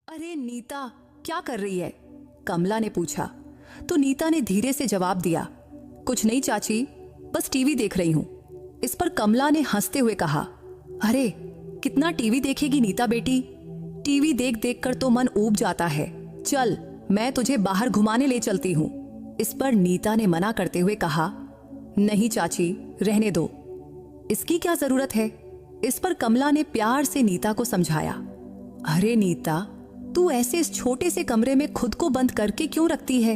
अरे नीता, क्या कर रही है? कमला ने पूछा। तो नीता ने धीरे से जवाब दिया, कुछ नहीं चाची, बस टीवी देख रही हूं। इस पर कमला ने हंसते हुए कहा, अरे कितना टीवी देखेगी नीता बेटी, टीवी देख देख कर तो मन ऊब जाता है, चल मैं तुझे बाहर घुमाने ले चलती हूँ। इस पर नीता ने मना करते हुए कहा, नहीं चाची, रहने दो, इसकी क्या जरूरत है। इस पर कमला ने प्यार से नीता को समझाया, अरे नीता, तू ऐसे इस छोटे से कमरे में खुद को बंद करके क्यों रखती है?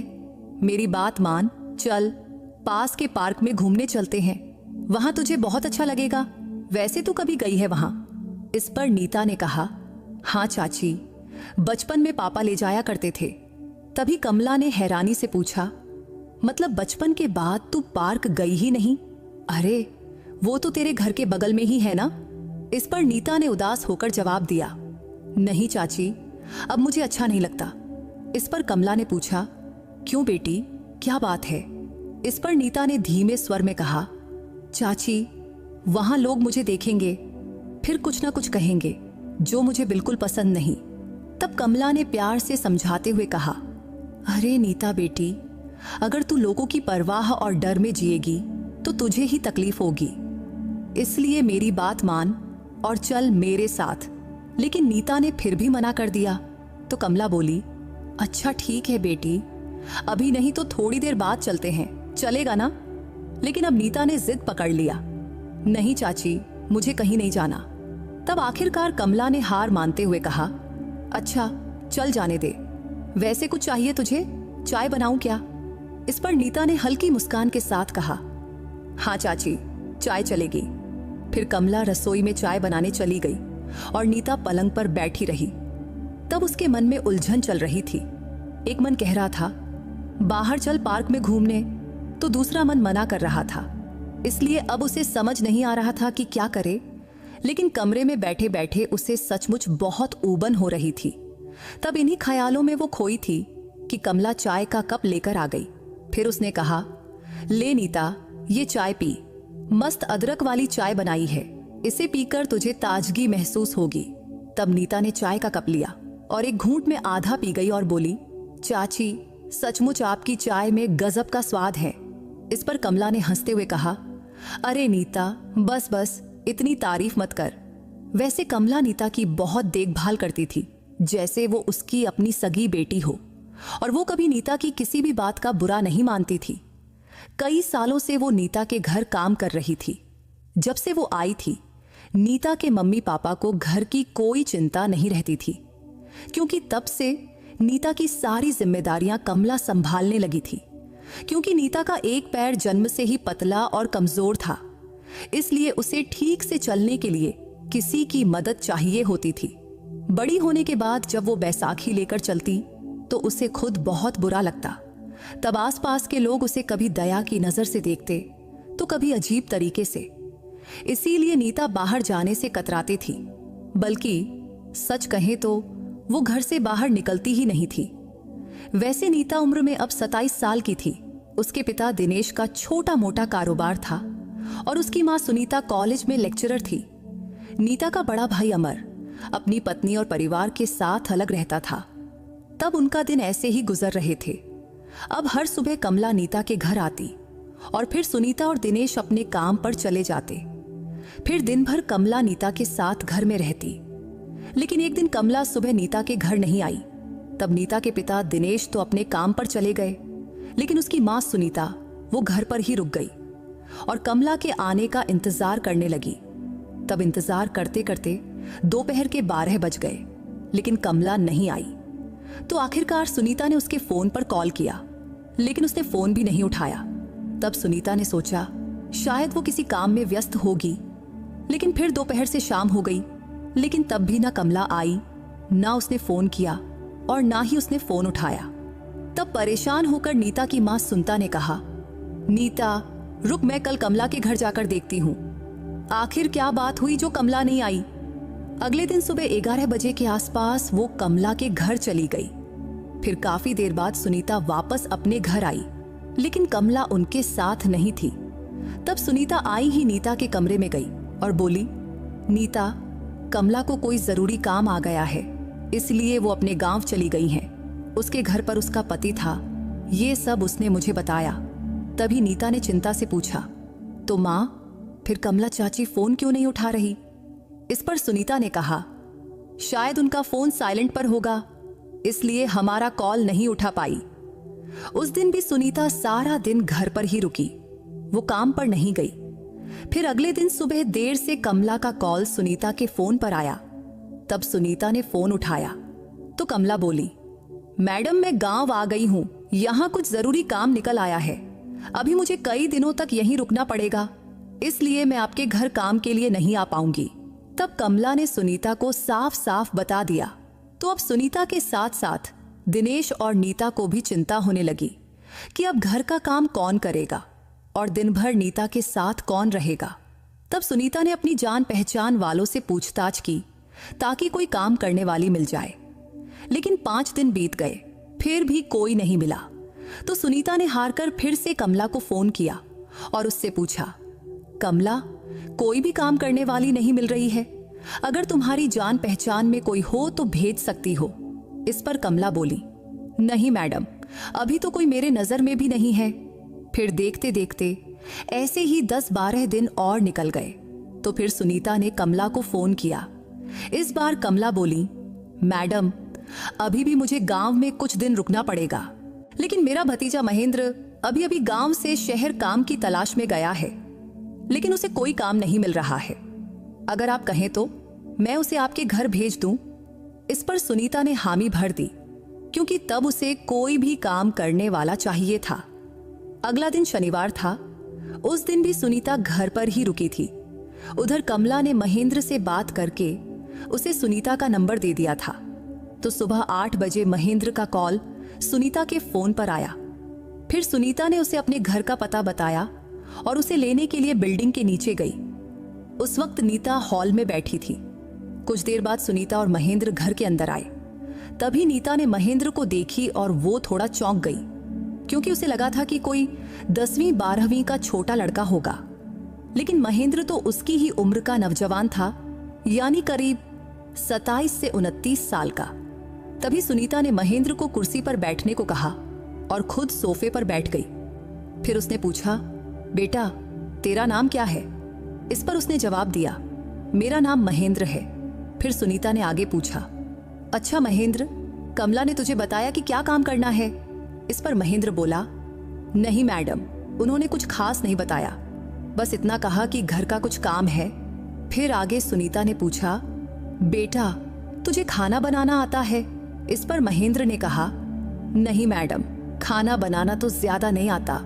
मेरी बात मान, चल पास के पार्क में घूमने चलते हैं, वहां तुझे बहुत अच्छा लगेगा, वैसे तू कभी गई है वहां? इस पर नीता ने कहा, हाँ चाची, बचपन में पापा ले जाया करते थे। तभी कमला ने हैरानी से पूछा, मतलब बचपन के बाद तू पार्क गई ही नहीं? अरे वो तो तेरे घर के बगल में ही है ना। इस पर नीता ने उदास होकर जवाब दिया, नहीं चाची, अब मुझे अच्छा नहीं लगता। इस पर कमला ने पूछा, क्यों बेटी, क्या बात है? इस पर नीता ने धीमे स्वर में कहा, चाची, वहां लोग मुझे देखेंगे, फिर कुछ ना कुछ कहेंगे जो मुझे बिल्कुल पसंद नहीं। तब कमला ने प्यार से समझाते हुए कहा, अरे नीता बेटी, अगर तू लोगों की परवाह और डर में जिएगी तो तुझे ही तकलीफ होगी, इसलिए मेरी बात मान और चल मेरे साथ। लेकिन नीता ने फिर भी मना कर दिया। तो कमला बोली, अच्छा ठीक है बेटी, अभी नहीं तो थोड़ी देर बाद चलते हैं, चलेगा ना? लेकिन अब नीता ने जिद पकड़ लिया, नहीं चाची, मुझे कहीं नहीं जाना। तब आखिरकार कमला ने हार मानते हुए कहा, अच्छा चल जाने दे, वैसे कुछ चाहिए तुझे, चाय बनाऊं क्या? इस पर नीता ने हल्की मुस्कान के साथ कहा, हाँ चाची, चाय चलेगी। फिर कमला रसोई में चाय बनाने चली गई और नीता पलंग पर बैठी रही। तब उसके मन में उलझन चल रही थी। एक मन कह रहा था बाहर चल पार्क में घूमने, तो दूसरा मन मना कर रहा था, इसलिए अब उसे समझ नहीं आ रहा था कि क्या करे। लेकिन कमरे में बैठे बैठे उसे सचमुच बहुत ऊबन हो रही थी। तब इन्हीं ख्यालों में वो खोई थी कि कमला चाय का कप लेकर आ गई। फिर उसने कहा, ले नीता, ये चाय पी, मस्त अदरक वाली चाय बनाई है, इसे पीकर तुझे ताजगी महसूस होगी। तब नीता ने चाय का कप लिया और एक घूंट में आधा पी गई और बोली, चाची, सचमुच आपकी चाय में गजब का स्वाद है। इस पर कमला ने हंसते हुए कहा, अरे नीता, बस बस, इतनी तारीफ मत कर। वैसे कमला नीता की बहुत देखभाल करती थी, जैसे वो उसकी अपनी सगी बेटी हो, और वो कभी नीता की किसी भी बात का बुरा नहीं मानती थी। कई सालों से वो नीता के घर काम कर रही थी। जब से वो आई थी, नीता के मम्मी पापा को घर की कोई चिंता नहीं रहती थी, क्योंकि तब से नीता की सारी जिम्मेदारियां कमला संभालने लगी थी। क्योंकि नीता का एक पैर जन्म से ही पतला और कमजोर था, इसलिए उसे ठीक से चलने के लिए किसी की मदद चाहिए होती थी। बड़ी होने के बाद जब वो बैसाखी लेकर चलती तो उसे खुद बहुत बुरा लगता। तब आसपास के लोग उसे कभी दया की नजर से देखते तो कभी अजीब तरीके से। इसीलिए नीता बाहर जाने से कतराती थी, बल्कि सच कहें तो वो घर से बाहर निकलती ही नहीं थी। वैसे नीता उम्र में अब 27 साल की थी। उसके पिता दिनेश का छोटा मोटा कारोबार था और उसकी मां सुनीता कॉलेज में लेक्चरर थी। नीता का बड़ा भाई अमर अपनी पत्नी और परिवार के साथ अलग रहता था। तब उनका दिन ऐसे ही गुजर रहे थे। अब हर सुबह कमला नीता के घर आती और फिर सुनीता और दिनेश अपने काम पर चले जाते। फिर दिन भर कमला नीता के साथ घर में रहती। लेकिन एक दिन कमला सुबह नीता के घर नहीं आई। तब नीता के पिता दिनेश तो अपने काम पर चले गए, लेकिन उसकी मां सुनीता वो घर पर ही रुक गई और कमला के आने का इंतजार करने लगी। तब इंतजार करते करते दोपहर के 12 बज गए, लेकिन कमला नहीं आई। तो आखिरकार सुनीता ने उसके फोन पर कॉल किया, लेकिन उसने फोन भी नहीं उठाया। तब सुनीता ने सोचा शायद वो किसी काम में व्यस्त होगी। लेकिन फिर दोपहर से शाम हो गई, लेकिन तब भी ना कमला आई, ना उसने फोन किया और ना ही उसने फोन उठाया। तब परेशान होकर नीता की मां सुनीता ने कहा, नीता रुक, मैं कल कमला के घर जाकर देखती हूँ, आखिर क्या बात हुई जो कमला नहीं आई। अगले दिन सुबह 11 बजे के आसपास वो कमला के घर चली गई। फिर काफी देर बाद सुनीता वापस अपने घर आई, लेकिन कमला उनके साथ नहीं थी। तब सुनीता आई ही नीता के कमरे में गई और बोली, नीता, कमला को कोई जरूरी काम आ गया है, इसलिए वो अपने गांव चली गई हैं। उसके घर पर उसका पति था। ये सब उसने मुझे बताया। तभी नीता ने चिंता से पूछा, तो माँ, फिर कमला चाची फोन क्यों नहीं उठा रही? इस पर सुनीता ने कहा, शायद उनका फोन साइलेंट पर होगा, इसलिए हमारा कॉल नहीं उठा पाई। उस दिन भी सुनीता सारा दिन घर पर ही रुकी, वो काम पर नहीं गई। फिर अगले दिन सुबह देर से कमला का कॉल सुनीता के फोन पर आया। तब सुनीता ने फोन उठाया तो कमला बोली, मैडम मैं गांव आ गई हूं, यहां कुछ जरूरी काम निकल आया है। अभी मुझे कई दिनों तक यहीं रुकना पड़ेगा, इसलिए मैं आपके घर काम के लिए नहीं आ पाऊंगी। तब कमला ने सुनीता को साफ साफ बता दिया। तो अब सुनीता के साथ साथ दिनेश और नीता को भी चिंता होने लगी कि अब घर का काम कौन करेगा और दिन भर नीता के साथ कौन रहेगा। तब सुनीता ने अपनी जान पहचान वालों से पूछताछ की ताकि कोई काम करने वाली मिल जाए। लेकिन 5 दिन बीत गए, फिर भी कोई नहीं मिला। तो सुनीता ने हार कर फिर से कमला को फोन किया और उससे पूछा, कमला, कोई भी काम करने वाली नहीं मिल रही है, अगर तुम्हारी जान पहचान में कोई हो तो भेज सकती हो। इस पर कमला बोली, नहीं मैडम, अभी तो कोई मेरे नजर में भी नहीं है। फिर देखते देखते ऐसे ही 10-12 दिन और निकल गए। तो फिर सुनीता ने कमला को फोन किया। इस बार कमला बोली, मैडम अभी भी मुझे गांव में कुछ दिन रुकना पड़ेगा, लेकिन मेरा भतीजा महेंद्र अभी अभी गांव से शहर काम की तलाश में गया है, लेकिन उसे कोई काम नहीं मिल रहा है। अगर आप कहें तो मैं उसे आपके घर भेज दूं। इस पर सुनीता ने हामी भर दी, क्योंकि तब उसे कोई भी काम करने वाला चाहिए था। अगला दिन शनिवार था। उस दिन भी सुनीता घर पर ही रुकी थी। उधर कमला ने महेंद्र से बात करके उसे सुनीता का नंबर दे दिया था। तो सुबह 8 बजे महेंद्र का कॉल सुनीता के फोन पर आया। फिर सुनीता ने उसे अपने घर का पता बताया और उसे लेने के लिए बिल्डिंग के नीचे गई। उस वक्त नीता हॉल में बैठी थी। कुछ देर बाद सुनीता और महेंद्र घर के अंदर आए। तभी नीता ने महेंद्र को देखी और वो थोड़ा चौंक गई, क्योंकि उसे लगा था कि कोई 10वीं-12वीं का छोटा लड़का होगा। लेकिन महेंद्र तो उसकी ही उम्र का नौजवान था, यानी करीब 27 से 29 साल का। तभी सुनीता ने महेंद्र को कुर्सी पर बैठने को कहा और खुद सोफे पर बैठ गई। फिर उसने पूछा, बेटा तेरा नाम क्या है? इस पर उसने जवाब दिया, मेरा नाम महेंद्र है। फिर सुनीता ने आगे पूछा, अच्छा महेंद्र, कमला ने तुझे बताया कि क्या काम करना है? इस पर महेंद्र बोला, नहीं मैडम, उन्होंने कुछ खास नहीं बताया, बस इतना कहा कि घर का कुछ काम है। फिर आगे सुनीता ने पूछा, बेटा तुझे खाना बनाना आता है? इस पर महेंद्र ने कहा, नहीं मैडम, खाना बनाना तो ज्यादा नहीं आता,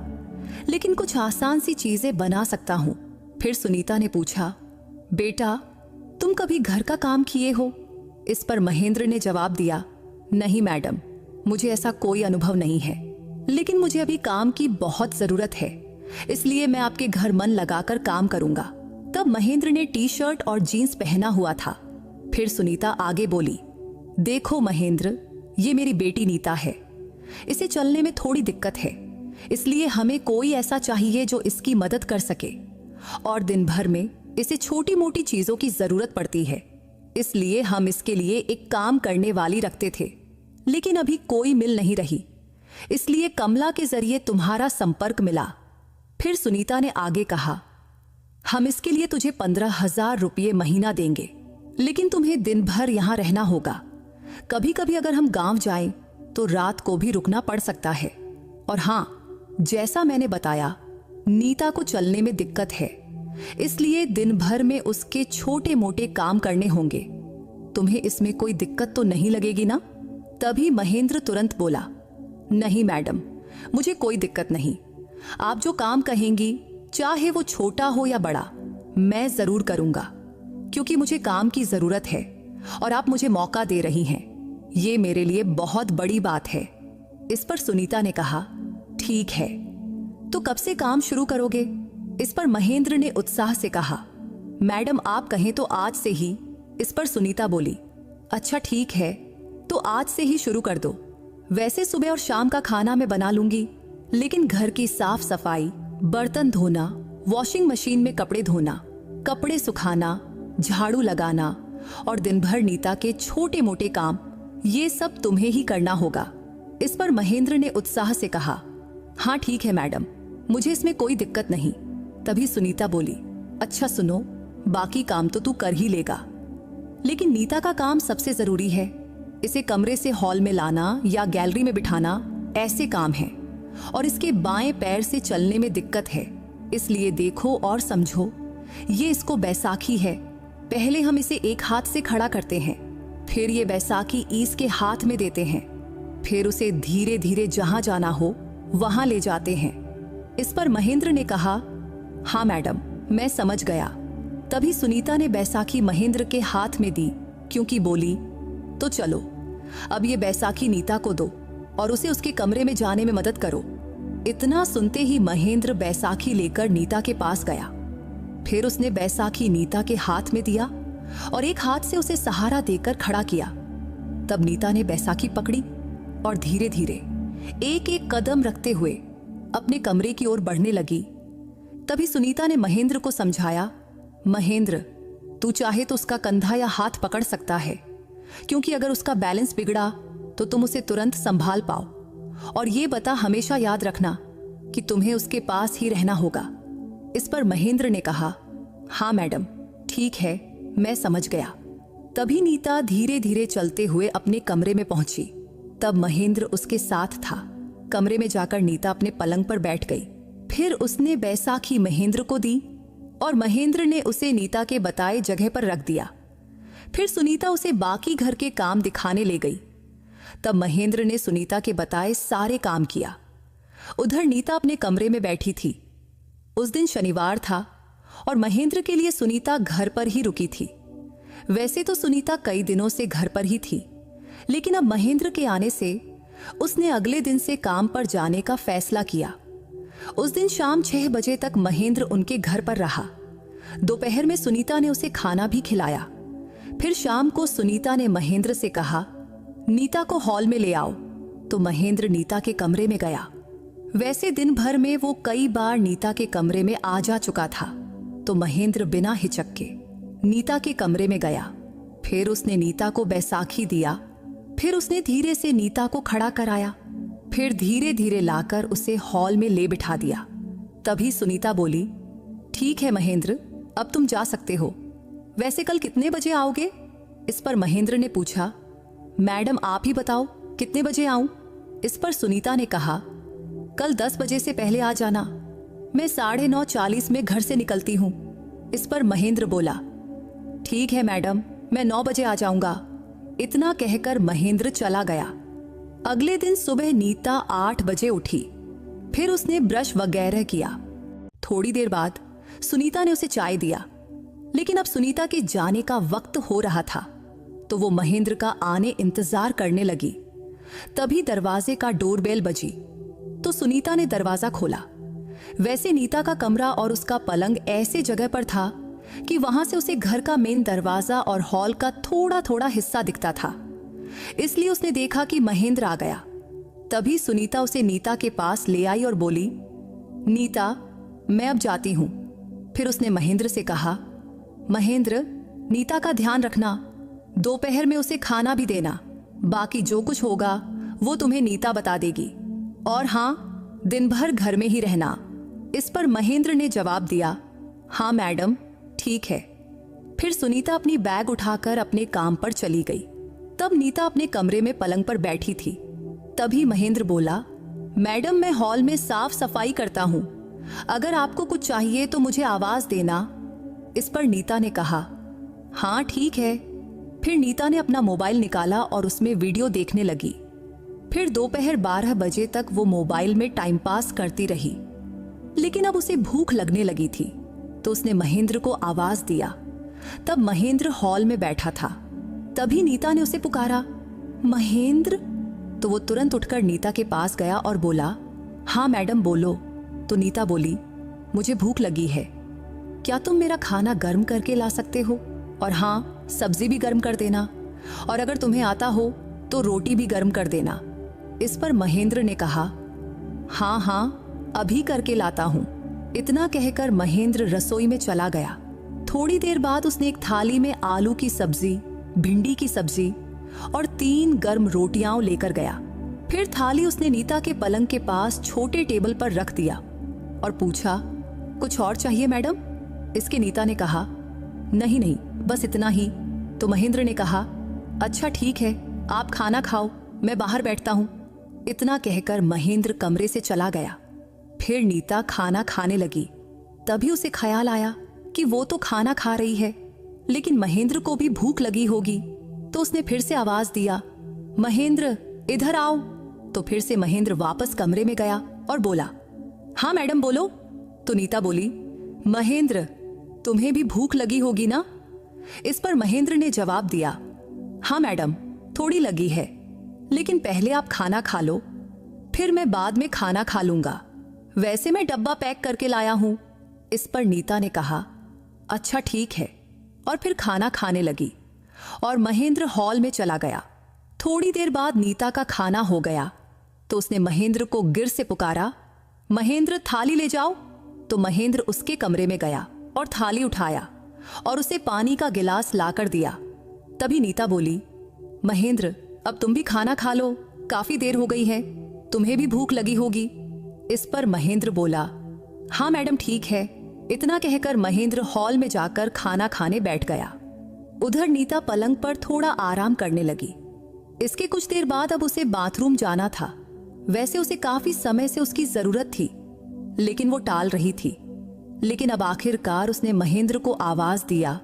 लेकिन कुछ आसान सी चीजें बना सकता हूं। फिर सुनीता ने पूछा, बेटा तुम कभी घर का काम किए हो? इस पर महेंद्र ने जवाब दिया, नहीं मैडम, मुझे ऐसा कोई अनुभव नहीं है, लेकिन मुझे अभी काम की बहुत जरूरत है, इसलिए मैं आपके घर मन लगाकर काम करूंगा। तब महेंद्र ने टी-शर्ट और जीन्स पहना हुआ था। फिर सुनीता आगे बोली, देखो महेंद्र, ये मेरी बेटी नीता है, इसे चलने में थोड़ी दिक्कत है, इसलिए हमें कोई ऐसा चाहिए जो इसकी मदद कर सके, और दिन भर में इसे छोटी मोटी चीजों की जरूरत पड़ती है, इसलिए हम इसके लिए एक काम करने वाली रखते थे, लेकिन अभी कोई मिल नहीं रही, इसलिए कमला के जरिए तुम्हारा संपर्क मिला। फिर सुनीता ने आगे कहा, हम इसके लिए तुझे 15,000 रुपये महीना देंगे, लेकिन तुम्हें दिन भर यहां रहना होगा। कभी कभी अगर हम गांव जाएं तो रात को भी रुकना पड़ सकता है। और हां, जैसा मैंने बताया, नीता को चलने में दिक्कत है, इसलिए दिन भर में उसके छोटे मोटे काम करने होंगे। तुम्हें इसमें कोई दिक्कत तो नहीं लगेगी ना? तभी महेंद्र तुरंत बोला, नहीं मैडम, मुझे कोई दिक्कत नहीं, आप जो काम कहेंगी, चाहे वो छोटा हो या बड़ा, मैं जरूर करूंगा, क्योंकि मुझे काम की जरूरत है और आप मुझे मौका दे रही हैं, ये मेरे लिए बहुत बड़ी बात है। इस पर सुनीता ने कहा, ठीक है, तो कब से काम शुरू करोगे? इस पर महेंद्र ने उत्साह से कहा, मैडम आप कहें तो आज से ही। इस पर सुनीता बोली, अच्छा ठीक है, तो आज से ही शुरू कर दो। वैसे सुबह और शाम का खाना मैं बना लूंगी, लेकिन घर की साफ सफाई, बर्तन धोना, वॉशिंग मशीन में कपड़े धोना, कपड़े सुखाना, झाड़ू लगाना और दिन भर नीता के छोटे मोटे काम ये सब तुम्हें ही करना होगा। इस पर महेंद्र ने उत्साह से कहा, हाँ ठीक है मैडम, मुझे इसमें कोई दिक्कत नहीं। तभी सुनीता बोली, अच्छा सुनो, बाकी काम तो तू कर ही लेगा, लेकिन नीता का काम सबसे जरूरी है। इसे कमरे से हॉल में लाना या गैलरी में बिठाना ऐसे काम है, और इसके बाएं पैर से चलने में दिक्कत है, इसलिए देखो और समझो। ये इसको बैसाखी है, पहले हम इसे एक हाथ से खड़ा करते हैं, फिर ये बैसाखी इसके हाथ में देते हैं, फिर उसे धीरे धीरे जहां जाना हो वहां ले जाते हैं। इस पर महेंद्र ने कहा, हाँ मैडम, मैं समझ गया। तभी सुनीता ने बैसाखी महेंद्र के हाथ में दी, क्योंकि बोली, तो चलो अब ये बैसाखी नीता को दो और उसे उसके कमरे में जाने में मदद करो। इतना सुनते ही महेंद्र बैसाखी लेकर नीता के पास गया। फिर उसने बैसाखी नीता के हाथ में दिया और एक हाथ से उसे सहारा देकर खड़ा किया। तब नीता ने बैसाखी पकड़ी और धीरे धीरे एक एक कदम रखते हुए अपने कमरे की ओर बढ़ने लगी। तभी सुनीता ने महेंद्र को समझाया, महेंद्र, तू चाहे तो उसका कंधा या हाथ पकड़ सकता है, क्योंकि अगर उसका बैलेंस बिगड़ा तो तुम उसे तुरंत संभाल पाओ। और ये बता, हमेशा याद रखना कि तुम्हें उसके पास ही रहना होगा। इस पर महेंद्र ने कहा, हाँ मैडम, ठीक है, मैं समझ गया। तभी नीता धीरे धीरे चलते हुए अपने कमरे में पहुंची। तब महेंद्र उसके साथ था। कमरे में जाकर नीता अपने पलंग पर बैठ गई। फिर उसने बैसाखी महेंद्र को दी और महेंद्र ने उसे नीता के बताए जगह पर रख दिया। फिर सुनीता उसे बाकी घर के काम दिखाने ले गई। तब महेंद्र ने सुनीता के बताए सारे काम किया। उधर नीता अपने कमरे में बैठी थी। उस दिन शनिवार था और महेंद्र के लिए सुनीता घर पर ही रुकी थी। वैसे तो सुनीता कई दिनों से घर पर ही थी, लेकिन अब महेंद्र के आने से उसने अगले दिन से काम पर जाने का फैसला किया। उस दिन शाम 6 बजे तक महेंद्र उनके घर पर रहा। दोपहर में सुनीता ने उसे खाना भी खिलाया। फिर शाम को सुनीता ने महेंद्र से कहा, नीता को हॉल में ले आओ। तो महेंद्र नीता के कमरे में गया। वैसे दिन भर में वो कई बार नीता के कमरे में आ जा चुका था, तो महेंद्र बिना हिचक के नीता के कमरे में गया। फिर उसने नीता को बैसाखी दिया। फिर उसने धीरे से नीता को खड़ा कराया। फिर धीरे धीरे लाकर उसे हॉल में ले बिठा दिया। तभी सुनीता बोली, ठीक है महेंद्र, अब तुम जा सकते हो। वैसे कल कितने बजे आओगे? इस पर महेंद्र ने पूछा, मैडम आप ही बताओ कितने बजे आऊं? इस पर सुनीता ने कहा, कल 10 बजे से पहले आ जाना, मैं 9:40 में घर से निकलती हूं। इस पर महेंद्र बोला, ठीक है मैडम, मैं 9 बजे आ जाऊंगा। इतना कहकर महेंद्र चला गया। अगले दिन सुबह नीता 8 बजे उठी। फिर उसने ब्रश वगैरह किया। थोड़ी देर बाद सुनीता ने उसे चाय दिया, लेकिन अब सुनीता के जाने का वक्त हो रहा था, तो वो महेंद्र का आने इंतजार करने लगी। तभी दरवाजे का डोरबेल बजी, तो सुनीता ने दरवाजा खोला। वैसे नीता का कमरा और उसका पलंग ऐसे जगह पर था कि वहां से उसे घर का मेन दरवाजा और हॉल का थोड़ा थोड़ा हिस्सा दिखता था। इसलिए उसने देखा कि महेंद्र आ गया। तभी सुनीता उसे नीता के पास ले आई और बोली, नीता, मैं अब जाती हूं। फिर उसने महेंद्र से कहा, महेंद्र, नीता का ध्यान रखना, दोपहर में उसे खाना भी देना, बाकी जो कुछ होगा वो तुम्हें नीता बता देगी। और हाँ, दिन भर घर में ही रहना। इस पर महेंद्र ने जवाब दिया, हाँ मैडम, ठीक है। फिर सुनीता अपनी बैग उठाकर अपने काम पर चली गई। तब नीता अपने कमरे में पलंग पर बैठी थी। तभी महेंद्र बोला, मैडम, मैं हॉल में साफ सफाई करता हूं, अगर आपको कुछ चाहिए तो मुझे आवाज देना। इस पर नीता ने कहा, हाँ ठीक है। फिर नीता ने अपना मोबाइल निकाला और उसमें वीडियो देखने लगी। फिर दोपहर 12 बजे तक वो मोबाइल में टाइम पास करती रही। लेकिन अब उसे भूख लगने लगी थी, तो उसने महेंद्र को आवाज दिया। तब महेंद्र हॉल में बैठा था। तभी नीता ने उसे पुकारा, महेंद्र। तो वो तुरंत उठकर नीता के पास गया और बोला, हाँ मैडम बोलो। तो नीता बोली, मुझे भूख लगी है, क्या तुम मेरा खाना गर्म करके ला सकते हो? और हाँ, सब्जी भी गर्म कर देना, और अगर तुम्हें आता हो तो रोटी भी गर्म कर देना। इस पर महेंद्र ने कहा, हाँ हाँ, अभी करके लाता हूं। इतना कहकर महेंद्र रसोई में चला गया। थोड़ी देर बाद उसने एक थाली में आलू की सब्जी, भिंडी की सब्जी और 3 गर्म रोटियां लेकर गया। फिर थाली उसने नीता के पलंग के पास छोटे टेबल पर रख दिया और पूछा, कुछ और चाहिए मैडम? इसके नीता ने कहा, नहीं नहीं, बस इतना ही। तो महेंद्र ने कहा, अच्छा ठीक है, आप खाना खाओ, मैं बाहर बैठता हूं। इतना कहकर महेंद्र कमरे से चला गया। फिर नीता खाना खाने लगी। तभी उसे ख्याल आया कि वो तो खाना खा रही है, लेकिन महेंद्र को भी भूख लगी होगी। तो उसने फिर से आवाज दिया, महेंद्र इधर आओ। तो फिर से महेंद्र वापस कमरे में गया और बोला, हाँ मैडम बोलो। तो नीता बोली, महेंद्र तुम्हें भी भूख लगी होगी ना? इस पर महेंद्र ने जवाब दिया, हाँ मैडम, थोड़ी लगी है, लेकिन पहले आप खाना खा लो, फिर मैं बाद में खाना खा लूंगा। वैसे मैं डब्बा पैक करके लाया हूं। इस पर नीता ने कहा, अच्छा ठीक है, और फिर खाना खाने लगी और महेंद्र हॉल में चला गया। थोड़ी देर बाद नीता का खाना हो गया तो उसने महेंद्र को गिर से पुकारा, महेंद्र थाली ले जाओ। तो महेंद्र उसके कमरे में गया और थाली उठाया और उसे पानी का गिलास लाकर दिया। तभी नीता बोली, महेंद्र अब तुम भी खाना खा लो, काफी देर हो गई है, तुम्हें भी भूख लगी होगी। इस पर महेंद्र बोला, हाँ मैडम ठीक है। इतना कहकर महेंद्र हॉल में जाकर खाना खाने बैठ गया। उधर नीता पलंग पर थोड़ा आराम करने लगी। इसके कुछ देर बाद अब उसे बाथरूम जाना था। वैसे उसे काफी समय से उसकी जरूरत थी, लेकिन वो टाल रही थी। लेकिन अब आखिरकार उसने महेंद्र को आवाज दिया,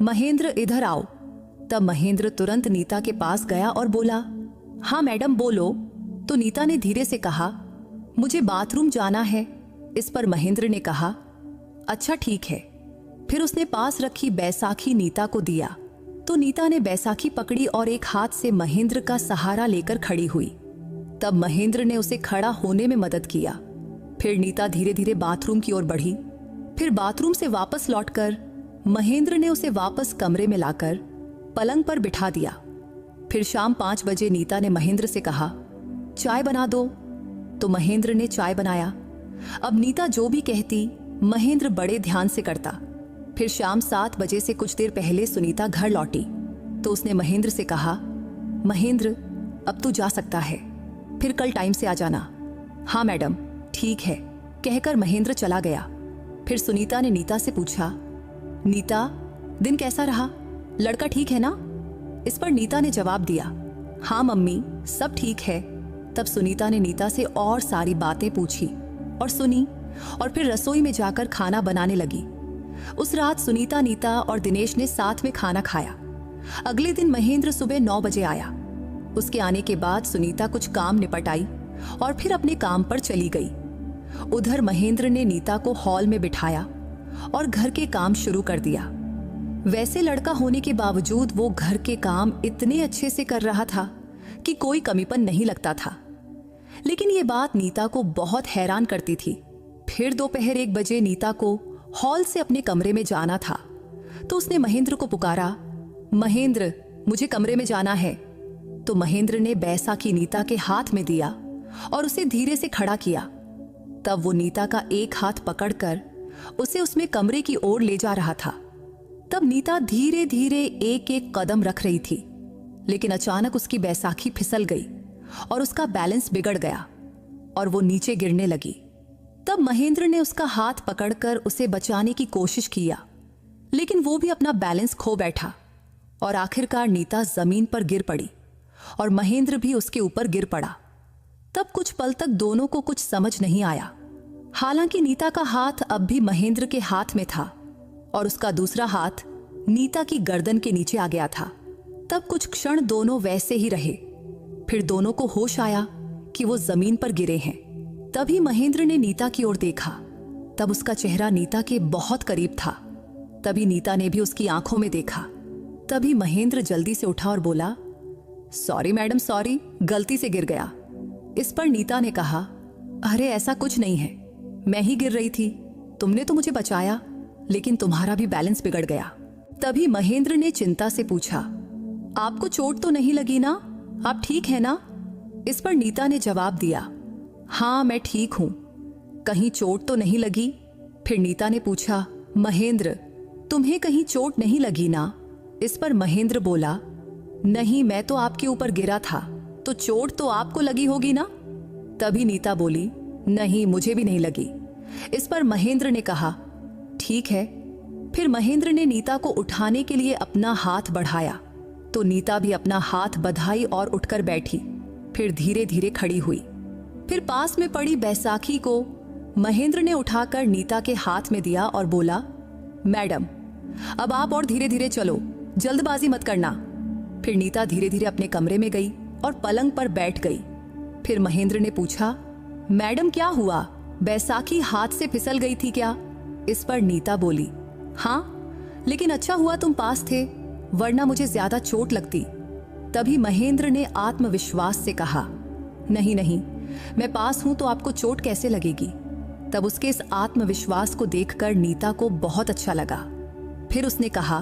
महेंद्र इधर आओ। तब महेंद्र तुरंत नीता के पास गया और बोला, हाँ मैडम बोलो। तो नीता ने धीरे से कहा, मुझे बाथरूम जाना है। इस पर महेंद्र ने कहा, अच्छा ठीक है। फिर उसने पास रखी बैसाखी नीता को दिया। तो नीता ने बैसाखी पकड़ी और एक हाथ से महेंद्र का सहारा लेकर खड़ी हुई। तब महेंद्र ने उसे खड़ा होने में मदद किया। फिर नीता धीरे धीरे बाथरूम की ओर बढ़ी। फिर बाथरूम से वापस लौटकर महेंद्र ने उसे वापस कमरे में लाकर पलंग पर बिठा दिया। फिर शाम 5 बजे नीता ने महेंद्र से कहा, चाय बना दो। तो महेंद्र ने चाय बनाया। अब नीता जो भी कहती महेंद्र बड़े ध्यान से करता। फिर शाम 7 बजे से कुछ देर पहले सुनीता घर लौटी तो उसने महेंद्र से कहा, महेंद्र अब तू जा सकता है, फिर कल टाइम से आ जाना। हाँ मैडम ठीक है, कहकर महेंद्र चला गया। फिर सुनीता ने नीता से पूछा, नीता दिन कैसा रहा, लड़का ठीक है ना? इस पर नीता ने जवाब दिया, हाँ मम्मी सब ठीक है। तब सुनीता ने नीता से और सारी बातें पूछी और सुनी और फिर रसोई में जाकर खाना बनाने लगी। उस रात सुनीता, नीता और दिनेश ने साथ में खाना खाया। अगले दिन महेंद्र सुबह 9 बजे आया। उसके आने के बाद सुनीता कुछ काम निपट आई और फिर अपने काम पर चली गई। उधर महेंद्र ने नीता को हॉल में बिठाया और घर के काम शुरू कर दिया। वैसे लड़का होने के बावजूद वो घर के काम इतने अच्छे से कर रहा था कि कोई कमीपन नहीं लगता था। लेकिन ये बात नीता को बहुत हैरान करती थी। फिर दोपहर 1 बजे नीता को हॉल से अपने कमरे में जाना था तो उसने महेंद्र को पुकारा, महेंद्र मुझे कमरे में जाना है। तो महेंद्र ने बैसाखी नीता के हाथ में दिया और उसे धीरे से खड़ा किया। तब वो नीता का एक हाथ पकड़कर उसे उसमें कमरे की ओर ले जा रहा था। तब नीता धीरे धीरे एक एक कदम रख रही थी, लेकिन अचानक उसकी बैसाखी फिसल गई और उसका बैलेंस बिगड़ गया और वो नीचे गिरने लगी। तब महेंद्र ने उसका हाथ पकड़कर उसे बचाने की कोशिश किया, लेकिन वो भी अपना बैलेंस खो बैठा और आखिरकार नीता जमीन पर गिर पड़ी और महेंद्र भी उसके ऊपर गिर पड़ा। तब कुछ पल तक दोनों को कुछ समझ नहीं आया। हालांकि नीता का हाथ अब भी महेंद्र के हाथ में था और उसका दूसरा हाथ नीता की गर्दन के नीचे आ गया था। तब कुछ क्षण दोनों वैसे ही रहे। फिर दोनों को होश आया कि वो जमीन पर गिरे हैं। तभी महेंद्र ने नीता की ओर देखा। तब उसका चेहरा नीता के बहुत करीब था। तभी नीता ने भी उसकी आंखों में देखा। तभी महेंद्र जल्दी से उठा और बोला, सॉरी मैडम सॉरी, गलती से गिर गया। इस पर नीता ने कहा, अरे ऐसा कुछ नहीं है, मैं ही गिर रही थी, तुमने तो मुझे बचाया, लेकिन तुम्हारा भी बैलेंस बिगड़ गया। तभी महेंद्र ने चिंता से पूछा, आपको चोट तो नहीं लगी ना, आप ठीक है ना? इस पर नीता ने जवाब दिया, हाँ मैं ठीक हूं, कहीं चोट तो नहीं लगी? फिर नीता ने पूछा, महेंद्र तुम्हें कहीं चोट नहीं लगी ना? इस पर महेंद्र बोला, नहीं, मैं तो आपके ऊपर गिरा था, तो चोट तो आपको लगी होगी ना। तभी नीता बोली, नहीं, मुझे भी नहीं लगी। इस पर महेंद्र ने कहा, ठीक है। फिर महेंद्र ने नीता को उठाने के लिए अपना हाथ बढ़ाया तो नीता भी अपना हाथ बधाई और उठकर बैठी, फिर धीरे धीरे खड़ी हुई। फिर पास में पड़ी बैसाखी को महेंद्र ने उठाकर नीता के हाथ में दिया और बोला, मैडम, अब आप और धीरे धीरे चलो, जल्दबाजी मत करना। फिर नीता धीरे धीरे अपने कमरे में गई और पलंग पर बैठ गई। फिर महेंद्र ने पूछा, मैडम क्या हुआ, बैसाखी हाथ से फिसल गई थी क्या? इस पर नीता बोली, हाँ, लेकिन अच्छा हुआ तुम पास थे, वरना मुझे ज्यादा चोट लगती। तभी महेंद्र ने आत्मविश्वास से कहा, नहीं नहीं, मैं पास हूं तो आपको चोट कैसे लगेगी। तब उसके इस आत्मविश्वास को देखकर नीता को बहुत अच्छा लगा। फिर उसने कहा,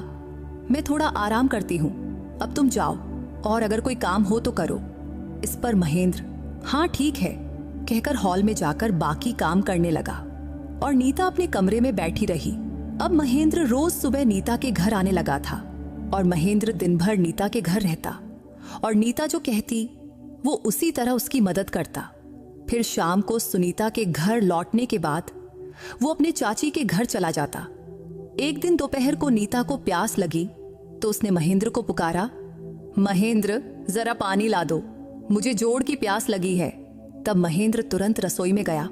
मैं थोड़ा आराम करती हूं, अब तुम जाओ और अगर कोई काम हो तो करो। इस पर महेंद्र, हाँ ठीक है, कहकर हॉल में जाकर बाकी काम करने लगा और नीता अपने कमरे में बैठी रही। अब महेंद्र रोज सुबह नीता के घर आने लगा था और महेंद्र दिन भर नीता के घर रहता और नीता जो कहती वो उसी तरह उसकी मदद करता। फिर शाम को सुनीता के घर लौटने के बाद वो अपने चाची के घर चला जाता। एक दिन दोपहर को नीता को प्यास लगी तो उसने महेंद्र को पुकारा, महेंद्र जरा पानी ला दो, मुझे जोड़ की प्यास लगी है। तब महेंद्र तुरंत रसोई में गया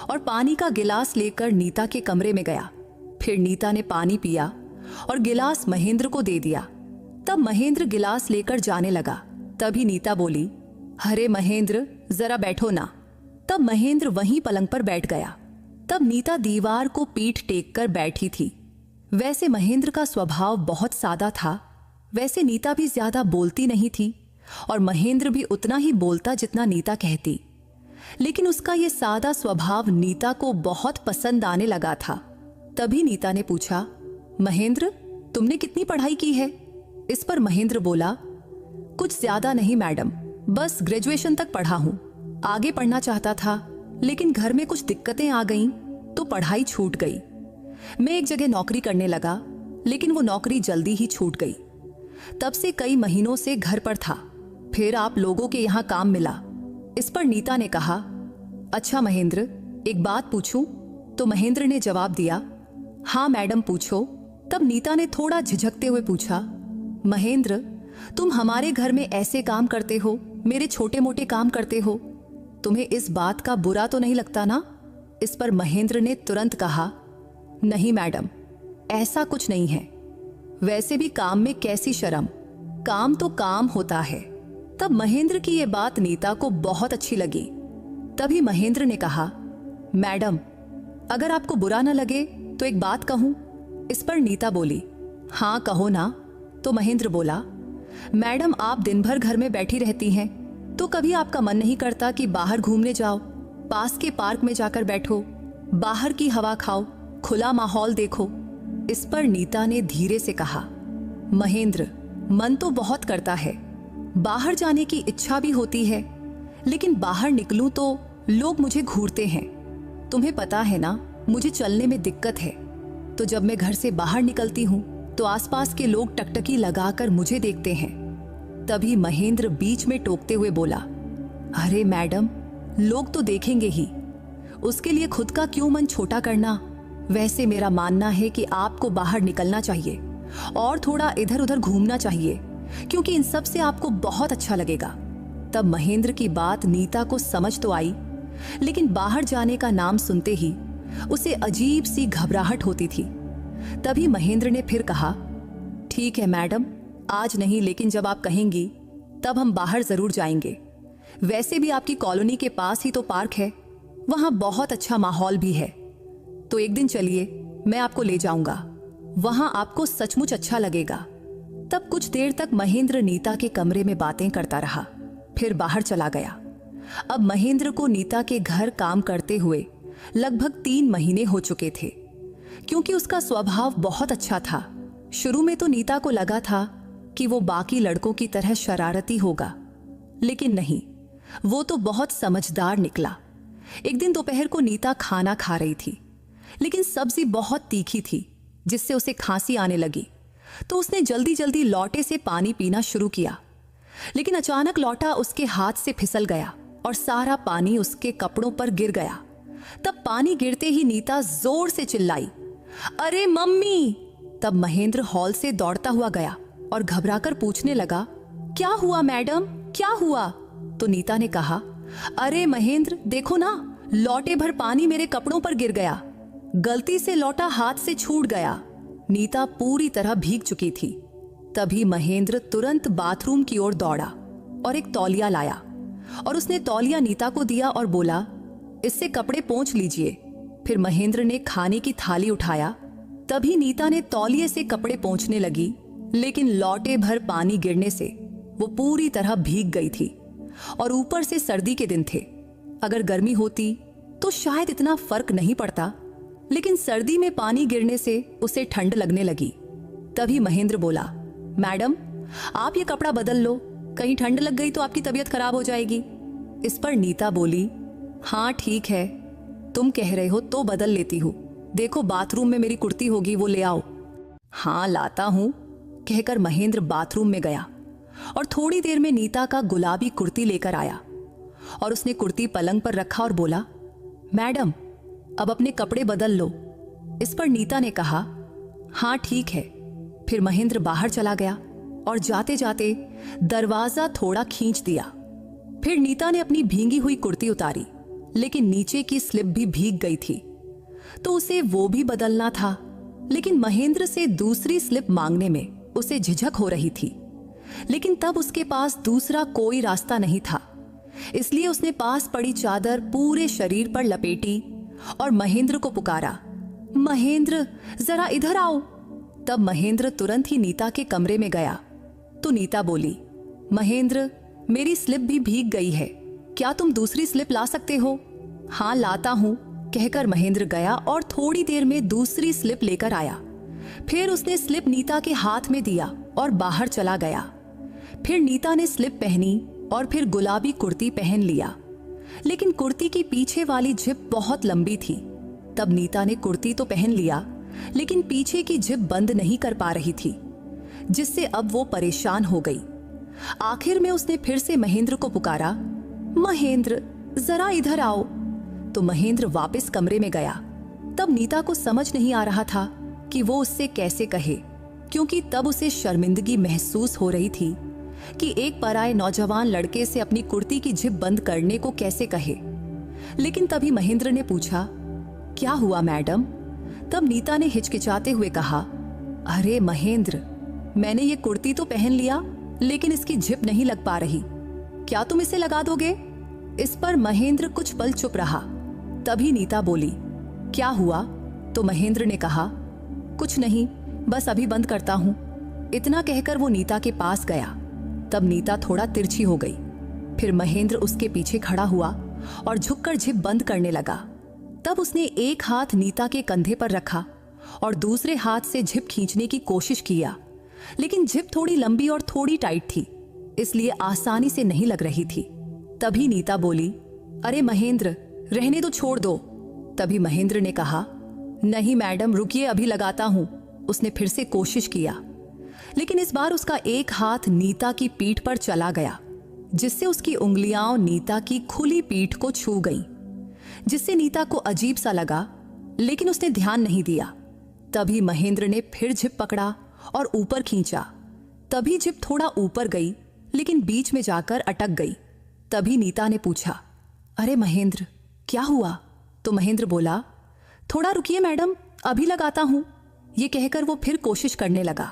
और पानी का गिलास लेकर नीता के कमरे में गया। फिर नीता ने पानी पिया और गिलास महेंद्र को दे दिया। तब महेंद्र गिलास लेकर जाने लगा। तभी नीता बोली, अरे महेंद्र जरा बैठो ना। तब महेंद्र वहीं पलंग पर बैठ गया। तब नीता दीवार को पीठ टेक कर बैठी थी। वैसे महेंद्र का स्वभाव बहुत सादा था, वैसे नीता भी ज्यादा बोलती नहीं थी और महेंद्र भी उतना ही बोलता जितना नीता कहती। लेकिन उसका ये सादा स्वभाव नीता को बहुत पसंद आने लगा था। तभी नीता ने पूछा, महेंद्र तुमने कितनी पढ़ाई की है? इस पर महेंद्र बोला, कुछ ज्यादा नहीं मैडम, बस ग्रेजुएशन तक पढ़ा हूं। आगे पढ़ना चाहता था लेकिन घर में कुछ दिक्कतें आ गईं तो पढ़ाई छूट गई। मैं एक जगह नौकरी करने लगा लेकिन वो नौकरी जल्दी ही छूट गई। तब से कई महीनों से घर पर था। फिर आप लोगों के यहाँ काम मिला। इस पर नीता ने कहा, अच्छा महेंद्र एक बात पूछूं? तो महेंद्र ने जवाब दिया, हाँ मैडम पूछो। तब नीता ने थोड़ा झिझकते हुए पूछा, महेंद्र तुम हमारे घर में ऐसे काम करते हो, मेरे छोटे मोटे काम करते हो, तुम्हें इस बात का बुरा तो नहीं लगता ना? इस पर महेंद्र ने तुरंत कहा, नहीं मैडम, ऐसा कुछ नहीं है। वैसे भी काम में कैसी शर्म, काम तो काम होता है। तब महेंद्र की ये बात नीता को बहुत अच्छी लगी। तभी महेंद्र ने कहा, मैडम अगर आपको बुरा न लगे तो एक बात कहूं? इस पर नीता बोली, हाँ कहो ना। तो महेंद्र बोला, मैडम आप दिन भर घर में बैठी रहती हैं तो कभी आपका मन नहीं करता कि बाहर घूमने जाओ, पास के पार्क में जाकर बैठो, बाहर की हवा खाओ, खुला माहौल देखो। इस पर नीता ने धीरे से कहा, महेंद्र मन तो बहुत करता है, बाहर जाने की इच्छा भी होती है, लेकिन बाहर निकलूं तो लोग मुझे घूरते हैं। तुम्हें पता है ना मुझे चलने में दिक्कत है, तो जब मैं घर से बाहर निकलती हूं तो आसपास के लोग टकटकी लगाकर मुझे देखते हैं। तभी महेंद्र बीच में टोकते हुए बोला, अरे मैडम लोग तो देखेंगे ही, उसके लिए खुद का क्यों मन छोटा करना। वैसे मेरा मानना है कि आपको बाहर निकलना चाहिए और थोड़ा इधर उधर घूमना चाहिए, क्योंकि इन सब से आपको बहुत अच्छा लगेगा। तब महेंद्र की बात नीता को समझ तो आई, लेकिन बाहर जाने का नाम सुनते ही उसे अजीब सी घबराहट होती थी। तभी महेंद्र ने फिर कहा, ठीक है मैडम, आज नहीं लेकिन जब आप कहेंगी तब हम बाहर जरूर जाएंगे। वैसे भी आपकी कॉलोनी के पास ही तो पार्क है, वहां बहुत अच्छा माहौल भी है, तो एक दिन चलिए मैं आपको ले जाऊंगा, वहां आपको सचमुच अच्छा लगेगा। तब कुछ देर तक महेंद्र नीता के कमरे में बातें करता रहा, फिर बाहर चला गया। अब महेंद्र को नीता के घर काम करते हुए लगभग 3 महीने हो चुके थे। क्योंकि उसका स्वभाव बहुत अच्छा था, शुरू में तो नीता को लगा था कि वो बाकी लड़कों की तरह शरारती होगा, लेकिन नहीं, वो तो बहुत समझदार निकला। एक दिन दोपहर को नीता खाना खा रही थी, लेकिन सब्जी बहुत तीखी थी जिससे उसे खांसी आने लगी। तो उसने जल्दी जल्दी लौटे से पानी पीना शुरू किया लेकिन अचानक लौटा उसके हाथ से फिसल गया और सारा पानी उसके कपड़ों पर गिर गया। तब पानी गिरते ही नीता जोर से चिल्लाई, अरे मम्मी। तब महेंद्र हॉल से दौड़ता हुआ गया और घबराकर पूछने लगा, क्या हुआ मैडम, क्या हुआ? तो नीता ने कहा, अरे महेंद्र देखो ना, लौटे भर पानी मेरे कपड़ों पर गिर गया, गलती से लौटा हाथ से छूट गया। नीता पूरी तरह भीग चुकी थी। तभी महेंद्र तुरंत बाथरूम की ओर दौड़ा और एक तौलिया लाया और उसने तौलिया नीता को दिया और बोला, इससे कपड़े पोंछ लीजिए। फिर महेंद्र ने खाने की थाली उठाया। तभी नीता ने तौलिए से कपड़े पोंछने लगी, लेकिन लौटे भर पानी गिरने से वो पूरी तरह भीग गई थी और ऊपर से सर्दी के दिन थे। अगर गर्मी होती तो शायद इतना फर्क नहीं पड़ता, लेकिन सर्दी में पानी गिरने से उसे ठंड लगने लगी। तभी महेंद्र बोला, मैडम आप ये कपड़ा बदल लो, कहीं ठंड लग गई तो आपकी तबीयत खराब हो जाएगी। इस पर नीता बोली, हाँ ठीक है, तुम कह रहे हो तो बदल लेती हूँ। देखो बाथरूम में मेरी कुर्ती होगी, वो ले आओ। हाँ लाता हूँ, कहकर महेंद्र बाथरूम में गया और थोड़ी देर में नीता का गुलाबी कुर्ती लेकर आया और उसने कुर्ती पलंग पर रखा और बोला, मैडम अब अपने कपड़े बदल लो। इस पर नीता ने कहा, हाँ ठीक है। फिर महेंद्र बाहर चला गया और जाते जाते दरवाजा थोड़ा खींच दिया। फिर नीता ने अपनी भींगी हुई कुर्ती उतारी, लेकिन नीचे की स्लिप भी भीग गई थी, तो उसे वो भी बदलना था। लेकिन महेंद्र से दूसरी स्लिप मांगने में उसे झिझक हो रही थी, लेकिन तब उसके पास दूसरा कोई रास्ता नहीं था। इसलिए उसने पास पड़ी चादर पूरे शरीर पर लपेटी और महेंद्र को पुकारा, महेंद्र जरा इधर आओ। तब महेंद्र तुरंत ही नीता के कमरे में गया तो नीता बोली, महेंद्र मेरी स्लिप भी भीग गई है, क्या तुम दूसरी स्लिप ला सकते हो? हाँ लाता हूं, कहकर महेंद्र गया और थोड़ी देर में दूसरी स्लिप लेकर आया। फिर उसने स्लिप नीता के हाथ में दिया और बाहर चला गया। फिर नीता ने स्लिप पहनी और फिर गुलाबी कुर्ती पहन लिया, लेकिन कुर्ती की पीछे वाली जिप बहुत लंबी थी। तब नीता ने कुर्ती तो पहन लिया, लेकिन पीछे की जिप बंद नहीं कर पा रही थी, जिससे अब वो परेशान हो गई। आखिर में उसने फिर से महेंद्र को पुकारा, महेंद्र जरा इधर आओ। तो महेंद्र वापस कमरे में गया। तब नीता को समझ नहीं आ रहा था कि वो उससे कैसे कहे, क्योंकि तब उसे शर्मिंदगी महसूस हो रही थी कि एक पराये नौजवान लड़के से अपनी कुर्ती की जिप बंद करने को कैसे कहे। लेकिन तभी महेंद्र ने पूछा, क्या हुआ मैडम? तब नीता ने हिचकिचाते हुए कहा, अरे महेंद्र मैंने ये कुर्ती तो पहन लिया, लेकिन इसकी जिप नहीं लग पा रही, क्या तुम इसे लगा दोगे? इस पर महेंद्र कुछ पल चुप रहा। तभी नीता बोली, क्या हुआ? तो महेंद्र ने कहा, कुछ नहीं, बस अभी बंद करता हूं। इतना कहकर वो नीता के पास गया। तब नीता थोड़ा तिरछी हो गई। फिर महेंद्र उसके पीछे खड़ा हुआ और झुककर जिप बंद करने लगा। तब उसने एक हाथ नीता के कंधे पर रखा और दूसरे हाथ से जिप खींचने की कोशिश किया, लेकिन जिप थोड़ी लंबी और थोड़ी टाइट थी, इसलिए आसानी से नहीं लग रही थी। तभी नीता बोली, अरे महेंद्र रहने दो, छोड़ दो। तभी महेंद्र ने कहा, नहीं मैडम रुकिए, अभी लगाता हूं। उसने फिर से कोशिश किया, लेकिन इस बार उसका एक हाथ नीता की पीठ पर चला गया, जिससे उसकी उंगलियां नीता की खुली पीठ को छू गईं, जिससे नीता को अजीब सा लगा, लेकिन उसने ध्यान नहीं दिया। तभी महेंद्र ने फिर जिप पकड़ा और ऊपर खींचा। तभी जिप थोड़ा ऊपर गई, लेकिन बीच में जाकर अटक गई। तभी नीता ने पूछा, अरे महेंद्र क्या हुआ? तो महेंद्र बोला, थोड़ा रुकिए मैडम, अभी लगाता हूं। ये कहकर वो फिर कोशिश करने लगा,